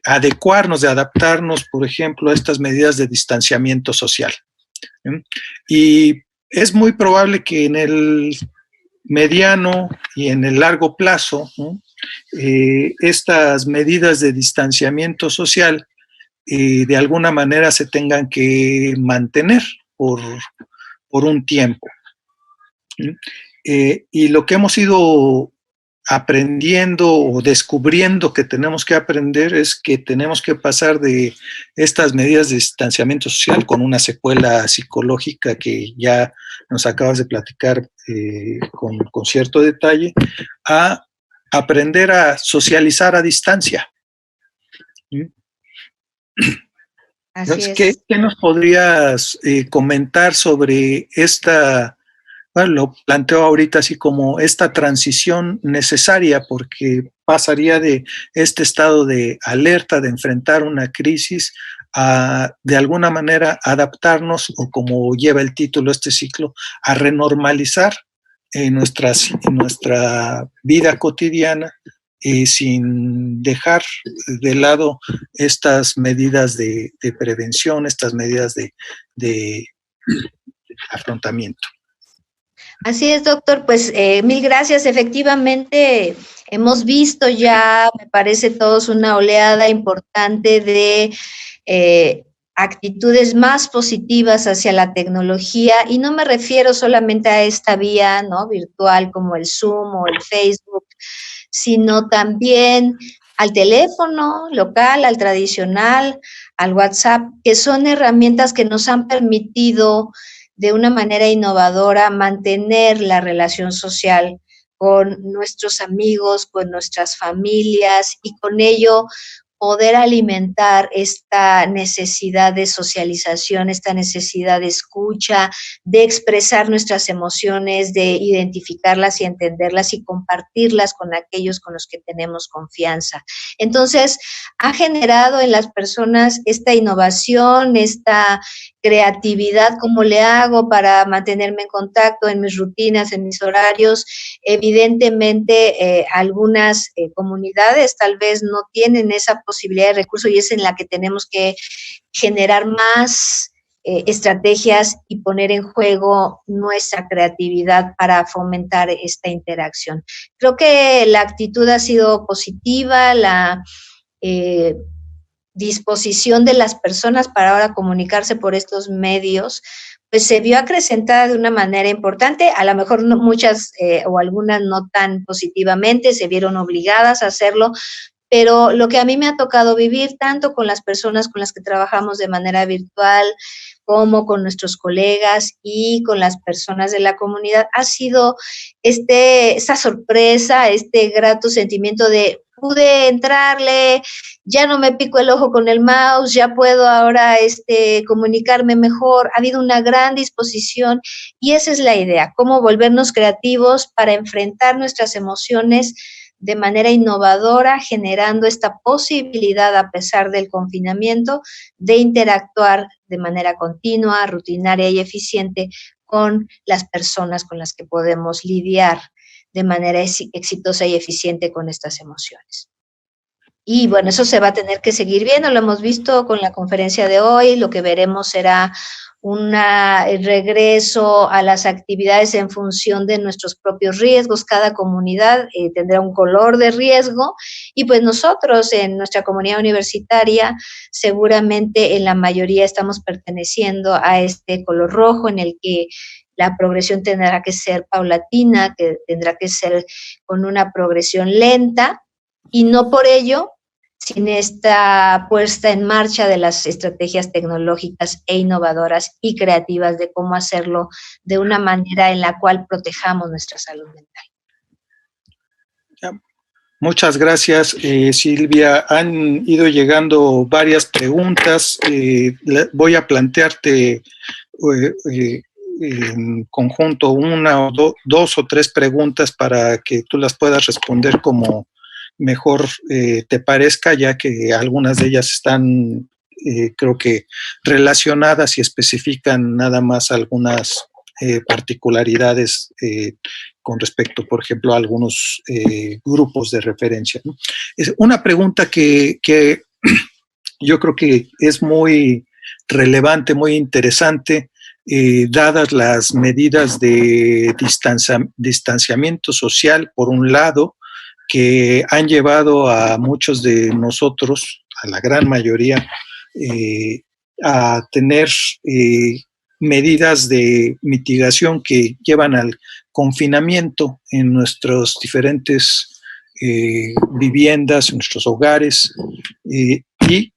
adecuarnos, de adaptarnos, por ejemplo, a estas medidas de distanciamiento social. Y es muy probable que en el mediano y en el largo plazo, ¿no?, estas medidas de distanciamiento social de alguna manera se tengan que mantener por un tiempo. Y lo que hemos ido aprendiendo o descubriendo que tenemos que aprender es que tenemos que pasar de estas medidas de distanciamiento social con una secuela psicológica que ya nos acabas de platicar con cierto detalle, a aprender a socializar a distancia. Así es. ¿Qué nos podrías comentar sobre esta? Bueno, lo planteo ahorita así como esta transición necesaria, porque pasaría de este estado de alerta, de enfrentar una crisis, a de alguna manera adaptarnos, o como lleva el título este ciclo, a renormalizar nuestra vida cotidiana, sin dejar de lado estas medidas de prevención, estas medidas de afrontamiento. Así es, doctor, pues mil gracias. Efectivamente, hemos visto ya, me parece todos, una oleada importante de actitudes más positivas hacia la tecnología, y no me refiero solamente a esta vía, ¿no?, virtual como el Zoom o el Facebook, sino también al teléfono local, al tradicional, al WhatsApp, que son herramientas que nos han permitido de una manera innovadora mantener la relación social con nuestros amigos, con nuestras familias, y con ello poder alimentar esta necesidad de socialización, esta necesidad de escucha, de expresar nuestras emociones, de identificarlas y entenderlas y compartirlas con aquellos con los que tenemos confianza. Entonces, ha generado en las personas esta innovación, esta creatividad, cómo le hago para mantenerme en contacto en mis rutinas, en mis horarios. Evidentemente, algunas comunidades tal vez no tienen esa posibilidad de recurso, y es en la que tenemos que generar más estrategias y poner en juego nuestra creatividad para fomentar esta interacción. Creo que la actitud ha sido positiva, disposición de las personas para ahora comunicarse por estos medios, pues se vio acrecentada de una manera importante, a lo mejor no, muchas o algunas no tan positivamente, se vieron obligadas a hacerlo, pero lo que a mí me ha tocado vivir, tanto con las personas con las que trabajamos de manera virtual, como con nuestros colegas y con las personas de la comunidad, ha sido esa sorpresa, este grato sentimiento de pude entrarle, ya no me pico el ojo con el mouse, ya puedo ahora comunicarme mejor. Ha habido una gran disposición y esa es la idea, cómo volvernos creativos para enfrentar nuestras emociones de manera innovadora, generando esta posibilidad, a pesar del confinamiento, de interactuar de manera continua, rutinaria y eficiente con las personas con las que podemos lidiar de manera exitosa y eficiente con estas emociones. Y bueno, eso se va a tener que seguir viendo, lo hemos visto con la conferencia de hoy, lo que veremos será un regreso a las actividades en función de nuestros propios riesgos. Cada comunidad tendrá un color de riesgo y pues nosotros en nuestra comunidad universitaria seguramente en la mayoría estamos perteneciendo a este color rojo en el que la progresión tendrá que ser paulatina, que tendrá que ser con una progresión lenta y no por ello sin esta puesta en marcha de las estrategias tecnológicas e innovadoras y creativas de cómo hacerlo de una manera en la cual protejamos nuestra salud mental. Muchas gracias, Silvia. Han ido llegando varias preguntas. Voy a plantearte en conjunto una o dos o tres preguntas para que tú las puedas responder como mejor te parezca, ya que algunas de ellas están creo que relacionadas y especifican nada más algunas particularidades con respecto, por ejemplo, a algunos grupos de referencia, ¿no? Es una pregunta que yo creo que es muy relevante, muy interesante, dadas las medidas de distanciamiento social, por un lado, que han llevado a muchos de nosotros, a la gran mayoría, a tener medidas de mitigación que llevan al confinamiento en nuestras diferentes viviendas, en nuestros hogares, y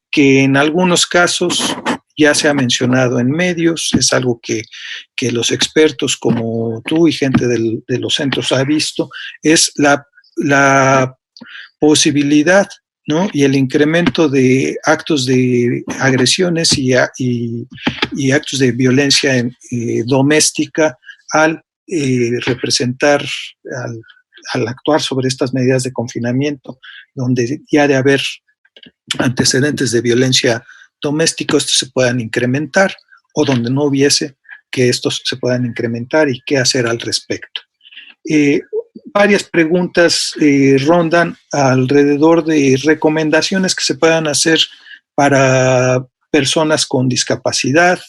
que en algunos casos ya se ha mencionado en medios, es algo que los expertos como tú y gente de los centros ha visto, es la posibilidad, ¿no? Y el incremento de actos de agresiones y actos de violencia doméstica al representar, al actuar sobre estas medidas de confinamiento, donde ya de haber antecedentes de violencia doméstica, estos se puedan incrementar, o donde no hubiese, que estos se puedan incrementar y qué hacer al respecto. Varias preguntas rondan alrededor de recomendaciones que se puedan hacer para personas con discapacidad,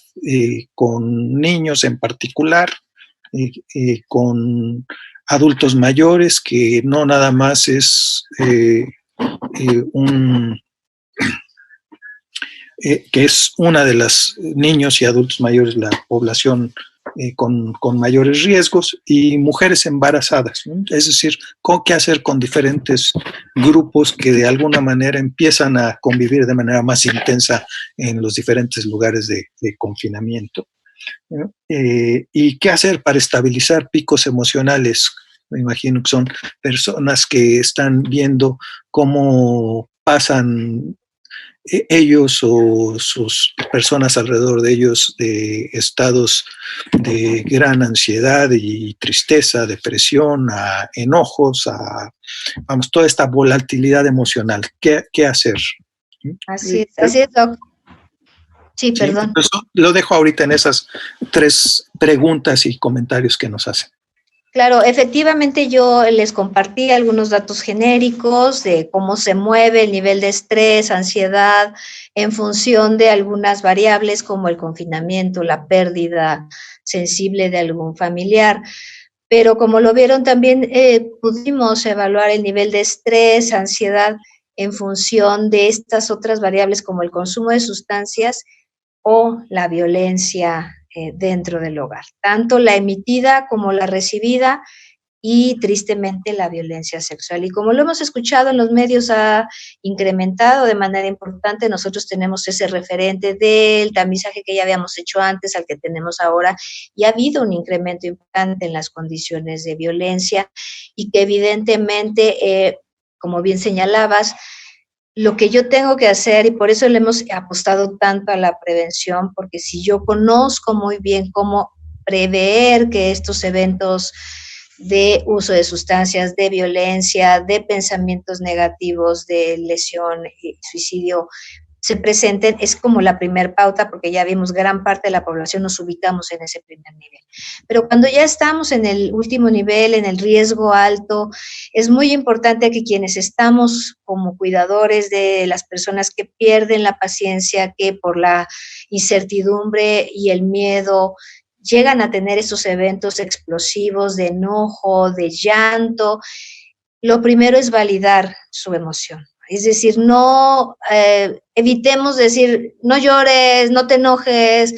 con niños en particular, con adultos mayores, que no nada más es que es una de las niños y adultos mayores, la población con mayores riesgos, y mujeres embarazadas, ¿no? Es decir, qué hacer con diferentes grupos que de alguna manera empiezan a convivir de manera más intensa en los diferentes lugares de confinamiento, ¿no? Y qué hacer para estabilizar picos emocionales. Me imagino que son personas que están viendo cómo pasan ellos o sus personas alrededor de ellos de estados de gran ansiedad y tristeza, depresión, a enojos, vamos, toda esta volatilidad emocional. ¿Qué hacer? Así es, Doc. Sí, perdón. Entonces, lo dejo ahorita en esas tres preguntas y comentarios que nos hacen. Claro, efectivamente yo les compartí algunos datos genéricos de cómo se mueve el nivel de estrés, ansiedad, en función de algunas variables como el confinamiento, la pérdida sensible de algún familiar. Pero como lo vieron también, pudimos evaluar el nivel de estrés, ansiedad en función de estas otras variables como el consumo de sustancias o la violencia dentro del hogar, tanto la emitida como la recibida y tristemente la violencia sexual. Y como lo hemos escuchado en los medios, ha incrementado de manera importante. Nosotros tenemos ese referente del tamizaje que ya habíamos hecho antes al que tenemos ahora, y ha habido un incremento importante en las condiciones de violencia y que evidentemente, como bien señalabas, lo que yo tengo que hacer, y por eso le hemos apostado tanto a la prevención, porque si yo conozco muy bien cómo prever que estos eventos de uso de sustancias, de violencia, de pensamientos negativos, de lesión y suicidio se presenten, es como la primer pauta, porque ya vimos gran parte de la población nos ubicamos en ese primer nivel. Pero cuando ya estamos en el último nivel, en el riesgo alto, es muy importante que quienes estamos como cuidadores de las personas que pierden la paciencia, que por la incertidumbre y el miedo llegan a tener esos eventos explosivos de enojo, de llanto, lo primero es validar su emoción. Es decir, no evitemos decir, no llores, no te enojes,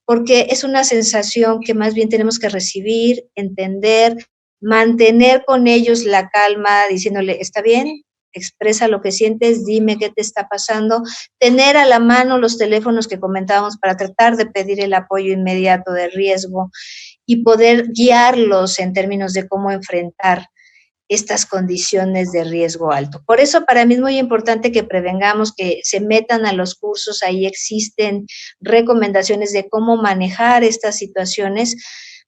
porque es una sensación que más bien tenemos que recibir, entender, mantener con ellos la calma, diciéndole, está bien, expresa lo que sientes, dime qué te está pasando, tener a la mano los teléfonos que comentábamos para tratar de pedir el apoyo inmediato de riesgo y poder guiarlos en términos de cómo enfrentar estas condiciones de riesgo alto. Por eso para mí es muy importante que prevengamos, que se metan a los cursos, ahí existen recomendaciones de cómo manejar estas situaciones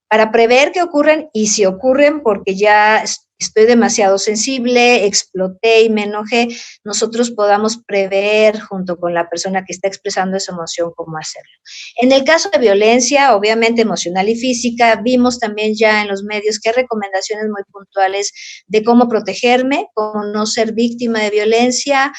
para prever que ocurren, y si ocurren porque ya estoy demasiado sensible, exploté y me enojé, nosotros podamos prever junto con la persona que está expresando esa emoción cómo hacerlo. En el caso de violencia, obviamente emocional y física, vimos también ya en los medios que hay recomendaciones muy puntuales de cómo protegerme, cómo no ser víctima de violencia.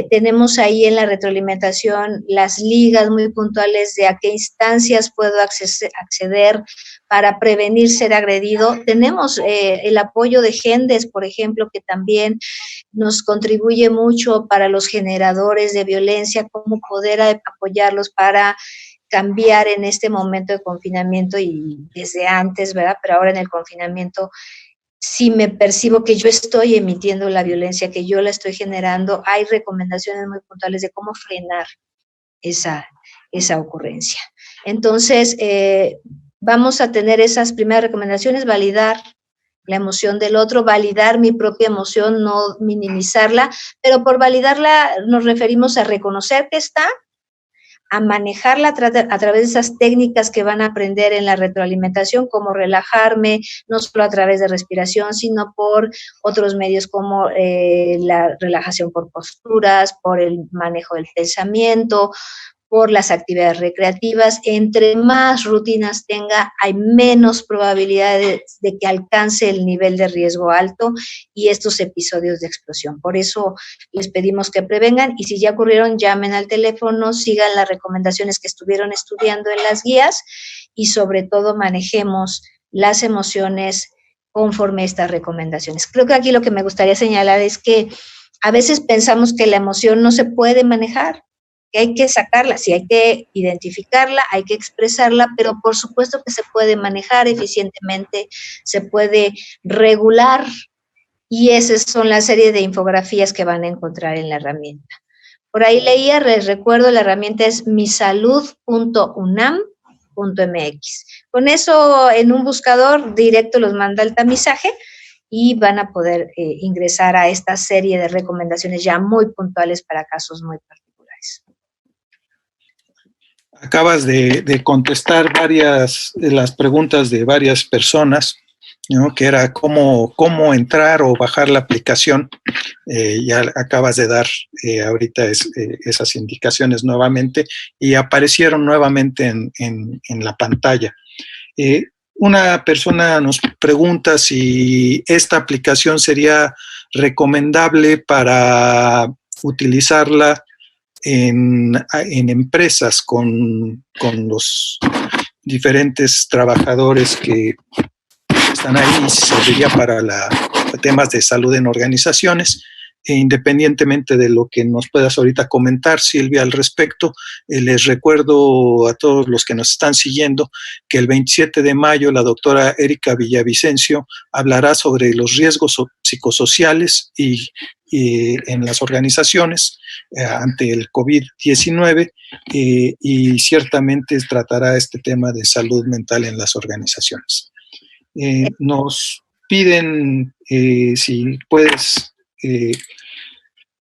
Tenemos ahí en la retroalimentación las ligas muy puntuales de a qué instancias puedo acceder para prevenir ser agredido. Tenemos el apoyo de Gendes, por ejemplo, que también nos contribuye mucho para los generadores de violencia, cómo poder apoyarlos para cambiar en este momento de confinamiento y desde antes, ¿verdad? Pero ahora en el confinamiento, si me percibo que yo estoy emitiendo la violencia, que yo la estoy generando, hay recomendaciones muy puntuales de cómo frenar esa ocurrencia. Entonces, vamos a tener esas primeras recomendaciones, validar la emoción del otro, validar mi propia emoción, no minimizarla, pero por validarla nos referimos a reconocer que está, a manejarla a través de esas técnicas que van a aprender en la retroalimentación, como relajarme, no solo a través de respiración, sino por otros medios como la relajación por posturas, por el manejo del pensamiento, por las actividades recreativas. Entre más rutinas tenga, hay menos probabilidades de que alcance el nivel de riesgo alto y estos episodios de explosión. Por eso les pedimos que prevengan, y si ya ocurrieron, llamen al teléfono, sigan las recomendaciones que estuvieron estudiando en las guías y sobre todo manejemos las emociones conforme a estas recomendaciones. Creo que aquí lo que me gustaría señalar es que a veces pensamos que la emoción no se puede manejar, que hay que sacarla, sí hay que identificarla, hay que expresarla, pero por supuesto que se puede manejar eficientemente, se puede regular, y esas son la serie de infografías que van a encontrar en la herramienta. Por ahí leía, les recuerdo, la herramienta es misalud.unam.mx. Con eso, en un buscador directo los manda al tamizaje y van a poder ingresar a esta serie de recomendaciones ya muy puntuales para casos muy particulares. Acabas de contestar varias de las preguntas de varias personas, ¿no? Que era cómo entrar o bajar la aplicación. Ya acabas de dar ahorita esas indicaciones nuevamente y aparecieron nuevamente en la pantalla. Una persona nos pregunta si esta aplicación sería recomendable para utilizarla en empresas con los diferentes trabajadores que están ahí, serviría para temas de salud en organizaciones. independientemente de lo que nos puedas ahorita comentar, Silvia, al respecto, les recuerdo a todos los que nos están siguiendo que el 27 de mayo la doctora Erika Villavicencio hablará sobre los riesgos psicosociales y en las organizaciones ante el COVID-19 y ciertamente tratará este tema de salud mental en las organizaciones. Nos piden si puedes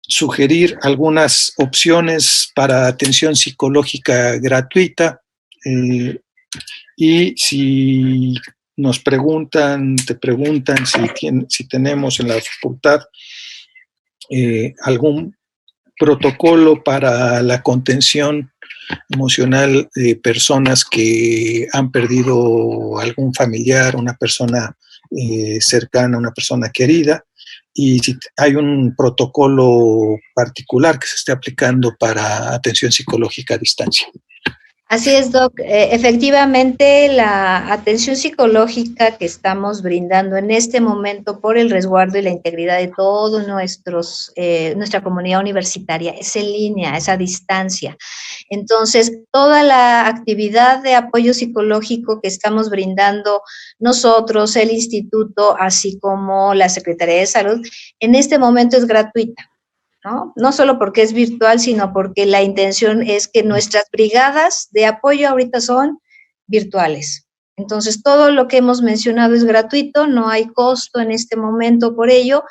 sugerir algunas opciones para atención psicológica gratuita y si nos preguntan, te preguntan si tenemos en la facultad algún protocolo para la contención emocional de personas que han perdido algún familiar, una persona cercana, una persona querida, y si hay un protocolo particular que se esté aplicando para atención psicológica a distancia. Así es, Doc. Efectivamente, la atención psicológica que estamos brindando en este momento por el resguardo y la integridad de todos nuestra comunidad universitaria es en línea, es a distancia. Entonces, toda la actividad de apoyo psicológico que estamos brindando nosotros, el instituto, así como la Secretaría de Salud, en este momento es gratuita. No solo porque es virtual, sino porque la intención es que nuestras brigadas de apoyo ahorita son virtuales. Entonces, todo lo que hemos mencionado es gratuito, no hay costo en este momento por ello,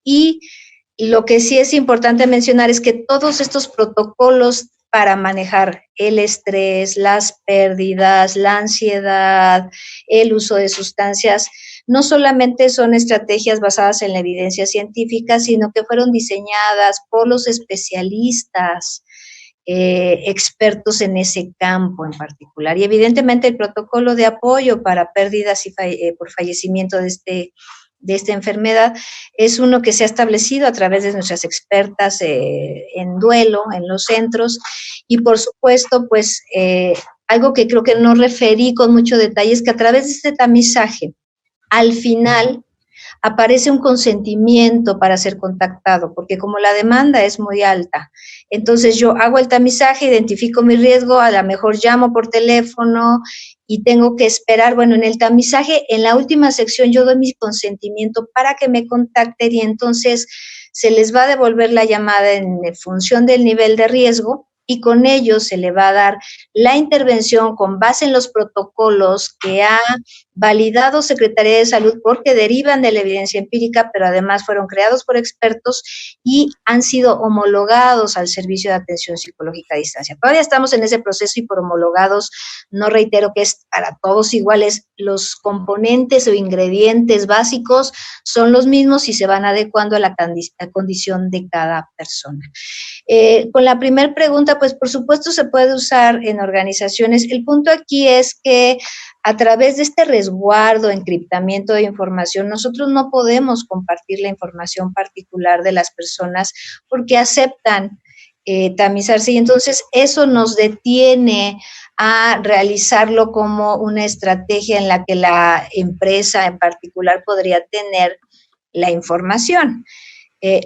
y lo que sí es importante mencionar es que todos estos protocolos para manejar el estrés, las pérdidas, la ansiedad, el uso de sustancias, no solamente son estrategias basadas en la evidencia científica, sino que fueron diseñadas por los especialistas, expertos en ese campo en particular. Y evidentemente el protocolo de apoyo para pérdidas y por fallecimiento de esta enfermedad es uno que se ha establecido a través de nuestras expertas en duelo, en los centros, y por supuesto, pues, algo que creo que no referí con mucho detalle es que a través de este tamizaje, al final aparece un consentimiento para ser contactado, porque como la demanda es muy alta, entonces yo hago el tamizaje, identifico mi riesgo, a lo mejor llamo por teléfono y tengo que esperar. Bueno, en el tamizaje, en la última sección, yo doy mi consentimiento para que me contacten y entonces se les va a devolver la llamada en función del nivel de riesgo, y con ello se le va a dar la intervención con base en los protocolos que ha validado Secretaría de Salud porque derivan de la evidencia empírica, pero además fueron creados por expertos y han sido homologados al servicio de atención psicológica a distancia. Todavía estamos en ese proceso y por homologados no reitero que es para todos iguales, los componentes o ingredientes básicos son los mismos y se van adecuando a la condición de cada persona. Con la primera pregunta, pues por supuesto se puede usar en organizaciones. El punto aquí es que a través de este resguardo, encriptamiento de información, nosotros no podemos compartir la información particular de las personas porque aceptan tamizarse y entonces eso nos detiene a realizarlo como una estrategia en la que la empresa en particular podría tener la información.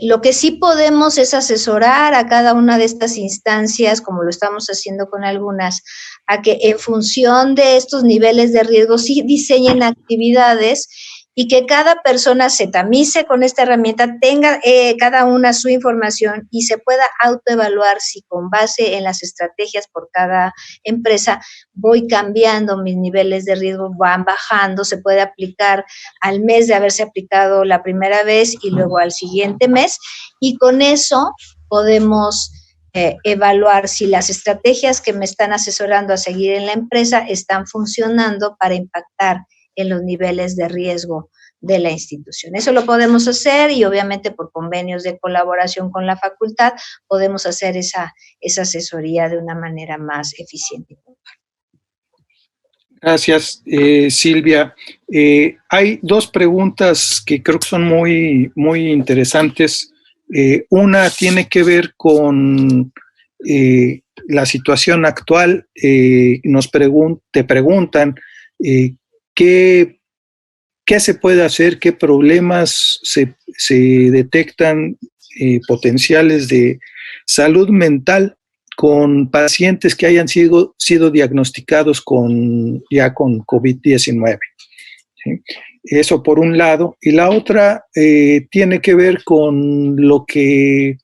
Lo que sí podemos es asesorar a cada una de estas instancias, como lo estamos haciendo con algunas, a que en función de estos niveles de riesgo sí diseñen actividades y que cada persona se tamice con esta herramienta, tenga cada una su información y se pueda autoevaluar si con base en las estrategias por cada empresa voy cambiando mis niveles de riesgo, van bajando, se puede aplicar al mes de haberse aplicado la primera vez y luego al siguiente mes, y con eso podemos evaluar si las estrategias que me están asesorando a seguir en la empresa están funcionando para impactar en los niveles de riesgo de la institución. Eso lo podemos hacer y obviamente por convenios de colaboración con la facultad podemos hacer esa asesoría de una manera más eficiente. Gracias, Silvia. Hay dos preguntas que creo que son muy, muy interesantes. Una tiene que ver con la situación actual. Te preguntan ¿qué se puede hacer? ¿Qué problemas se detectan potenciales de salud mental con pacientes que hayan sido diagnosticados ya con COVID-19. ¿Sí? Eso por un lado. Y la otra tiene que ver con lo que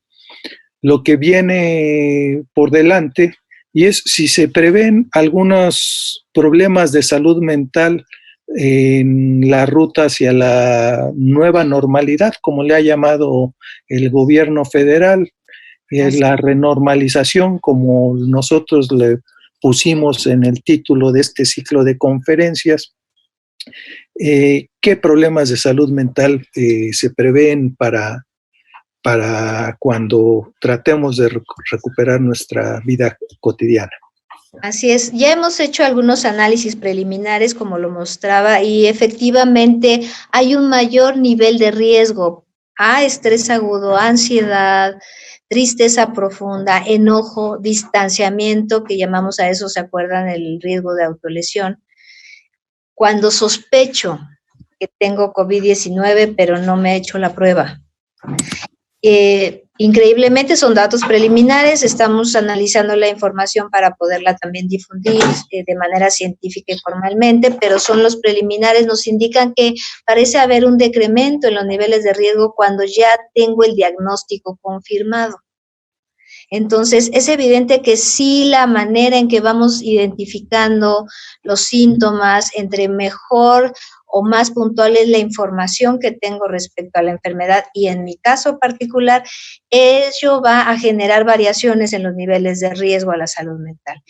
viene por delante, y es si se prevén algunos problemas de salud mental en la ruta hacia la nueva normalidad, como le ha llamado el gobierno federal, la renormalización, como nosotros le pusimos en el título de este ciclo de conferencias. ¿Qué problemas de salud mental se prevén para cuando tratemos de recuperar nuestra vida cotidiana? Así es, ya hemos hecho algunos análisis preliminares, como lo mostraba, y efectivamente hay un mayor nivel de riesgo a estrés agudo, ansiedad, tristeza profunda, enojo, distanciamiento, que llamamos a eso, ¿se acuerdan? El riesgo de autolesión. Cuando sospecho que tengo COVID-19, pero no me he hecho la prueba. Increíblemente son datos preliminares, estamos analizando la información para poderla también difundir de manera científica y formalmente, pero son los preliminares, nos indican que parece haber un decremento en los niveles de riesgo cuando ya tengo el diagnóstico confirmado. Entonces, es evidente que sí, la manera en que vamos identificando los síntomas, entre mejor o más puntual es la información que tengo respecto a la enfermedad, y en mi caso particular, ello va a generar variaciones en los niveles de riesgo a la salud mental.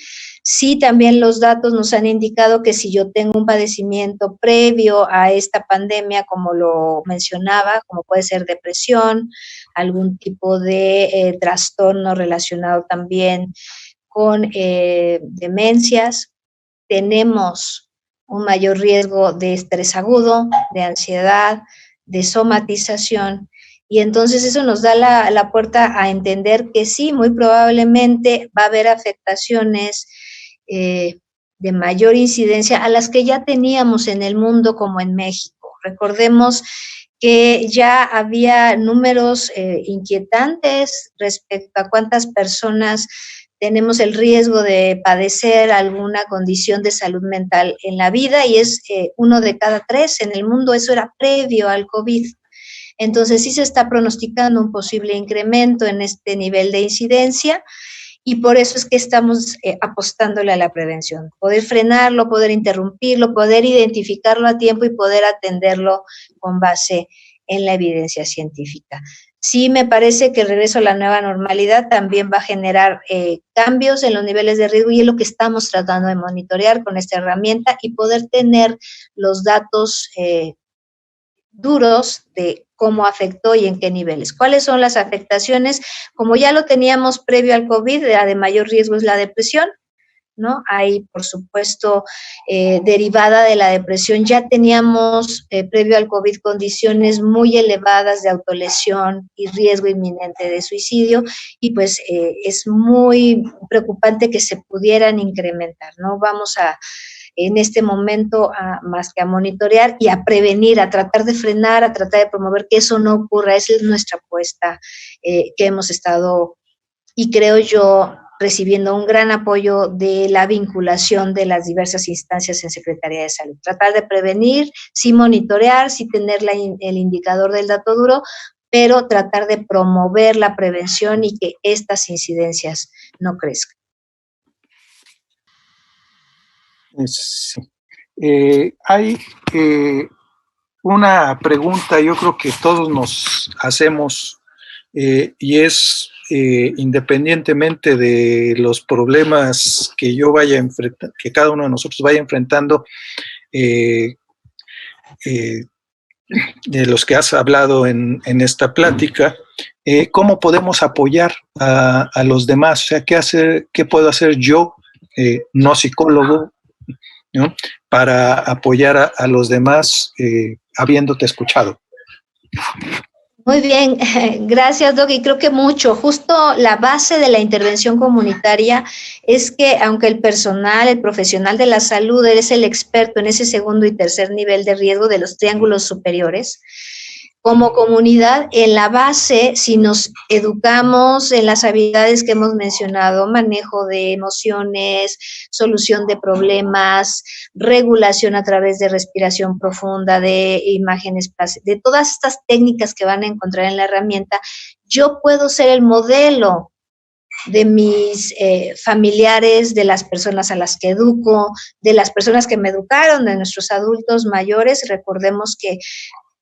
Sí, también los datos nos han indicado que si yo tengo un padecimiento previo a esta pandemia, como lo mencionaba, como puede ser depresión, algún tipo de trastorno relacionado también con demencias, tenemos un mayor riesgo de estrés agudo, de ansiedad, de somatización, y entonces eso nos da la puerta a entender que sí, muy probablemente va a haber afectaciones de mayor incidencia a las que ya teníamos en el mundo como en México. Recordemos que ya había números inquietantes respecto a cuántas personas tenemos el riesgo de padecer alguna condición de salud mental en la vida, y es 1 de cada 3 en el mundo. Eso era previo al COVID. Entonces sí se está pronosticando un posible incremento en este nivel de incidencia, y por eso es que estamos apostándole a la prevención, poder frenarlo, poder interrumpirlo, poder identificarlo a tiempo y poder atenderlo con base en la evidencia científica. Sí, me parece que el regreso a la nueva normalidad también va a generar cambios en los niveles de riesgo, y es lo que estamos tratando de monitorear con esta herramienta y poder tener los datos duros de cómo afectó y en qué niveles. ¿Cuáles son las afectaciones? Como ya lo teníamos previo al COVID, la de mayor riesgo es la depresión, ¿no? Hay, por supuesto, derivada de la depresión, ya teníamos previo al COVID condiciones muy elevadas de autolesión y riesgo inminente de suicidio, y pues es muy preocupante que se pudieran incrementar, ¿no? Vamos en este momento más que a monitorear y a prevenir, a tratar de frenar, a tratar de promover que eso no ocurra. Esa es nuestra apuesta que hemos estado, y creo yo, recibiendo un gran apoyo de la vinculación de las diversas instancias en Secretaría de Salud. Tratar de prevenir, sí monitorear, sí tener el indicador del dato duro, pero tratar de promover la prevención y que estas incidencias no crezcan. Sí. Hay una pregunta, yo creo que todos nos hacemos, y es independientemente de los problemas que yo vaya a enfrentar, que cada uno de nosotros vaya enfrentando, de los que has hablado en esta plática, ¿cómo podemos apoyar a los demás? O sea, ¿qué puedo hacer yo, no psicólogo, ¿no?, para apoyar a los demás habiéndote escuchado? Muy bien, gracias, Doc, y creo que mucho. Justo la base de la intervención comunitaria es que aunque el personal, el profesional de la salud es el experto en ese segundo y tercer nivel de riesgo de los triángulos superiores, como comunidad, en la base, si nos educamos en las habilidades que hemos mencionado, manejo de emociones, solución de problemas, regulación a través de respiración profunda, de imágenes, de todas estas técnicas que van a encontrar en la herramienta, yo puedo ser el modelo de mis familiares, de las personas a las que educo, de las personas que me educaron, de nuestros adultos mayores. Recordemos que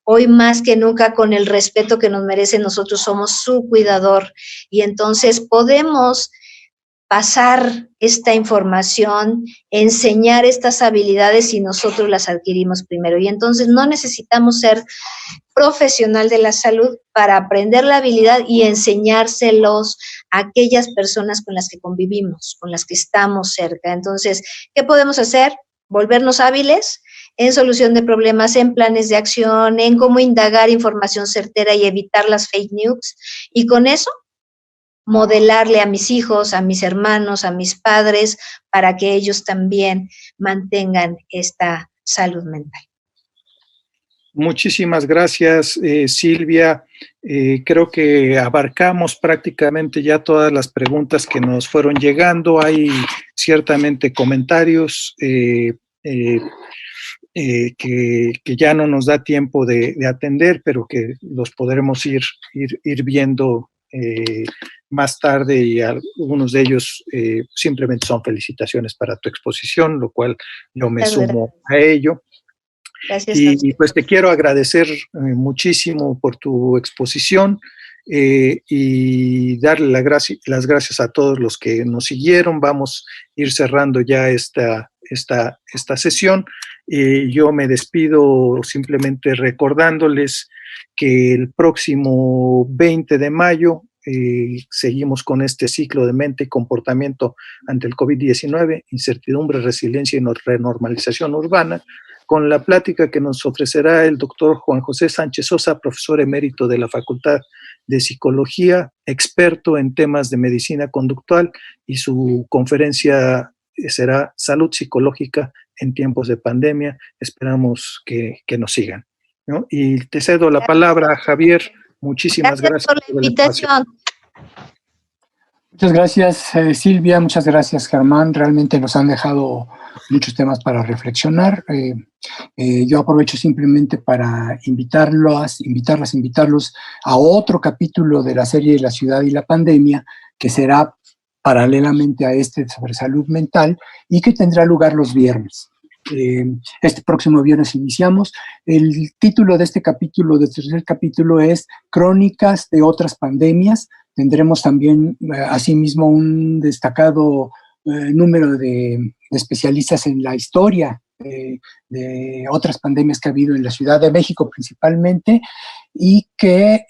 hoy más que nunca, con el respeto que nos merecen, nosotros somos su cuidador, y entonces podemos pasar esta información, enseñar estas habilidades si nosotros las adquirimos primero. Y entonces no necesitamos ser profesional de la salud para aprender la habilidad y enseñárselos a aquellas personas con las que convivimos, con las que estamos cerca. Entonces, ¿qué podemos hacer? Volvernos hábiles en solución de problemas, en planes de acción, en cómo indagar información certera y evitar las fake news. Y con eso, modelarle a mis hijos, a mis hermanos, a mis padres, para que ellos también mantengan esta salud mental. Muchísimas gracias, Silvia. Creo que abarcamos prácticamente ya todas las preguntas que nos fueron llegando. Hay ciertamente comentarios que ya no nos da tiempo de atender, pero que los podremos ir viendo más tarde, y algunos de ellos simplemente son felicitaciones para tu exposición, lo cual yo me sumo a ello. Gracias. Y pues te quiero agradecer muchísimo por tu exposición y darle las gracias a todos los que nos siguieron. Vamos a ir cerrando ya esta sesión. Yo me despido simplemente recordándoles que el próximo 20 de mayo seguimos con este ciclo de mente y comportamiento ante el COVID-19, incertidumbre, resiliencia y renormalización urbana, con la plática que nos ofrecerá el doctor Juan José Sánchez Sosa, profesor emérito de la Facultad de Psicología, experto en temas de medicina conductual, y su conferencia será Salud Psicológica en tiempos de pandemia. Esperamos que nos sigan, ¿no? Y te cedo la palabra, Javier. Muchísimas gracias por la invitación. Muchas gracias, Silvia. Muchas gracias, Germán. Realmente nos han dejado muchos temas para reflexionar. Yo aprovecho simplemente para invitarlos a otro capítulo de la serie La ciudad y la pandemia, que será paralelamente a este sobre salud mental y que tendrá lugar los viernes. Este próximo viernes iniciamos. El título de este capítulo, del tercer capítulo, es Crónicas de otras pandemias. Tendremos también, asimismo, un destacado número de especialistas en la historia de otras pandemias que ha habido en la Ciudad de México principalmente, y que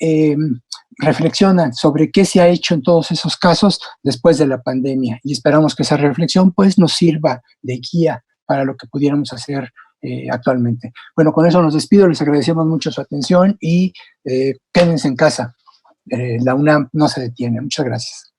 reflexionan sobre qué se ha hecho en todos esos casos después de la pandemia. Y esperamos que esa reflexión pues nos sirva de guía para lo que pudiéramos hacer actualmente. Bueno, con eso nos despido, les agradecemos mucho su atención y quédense en casa. La UNAM no se detiene. Muchas gracias.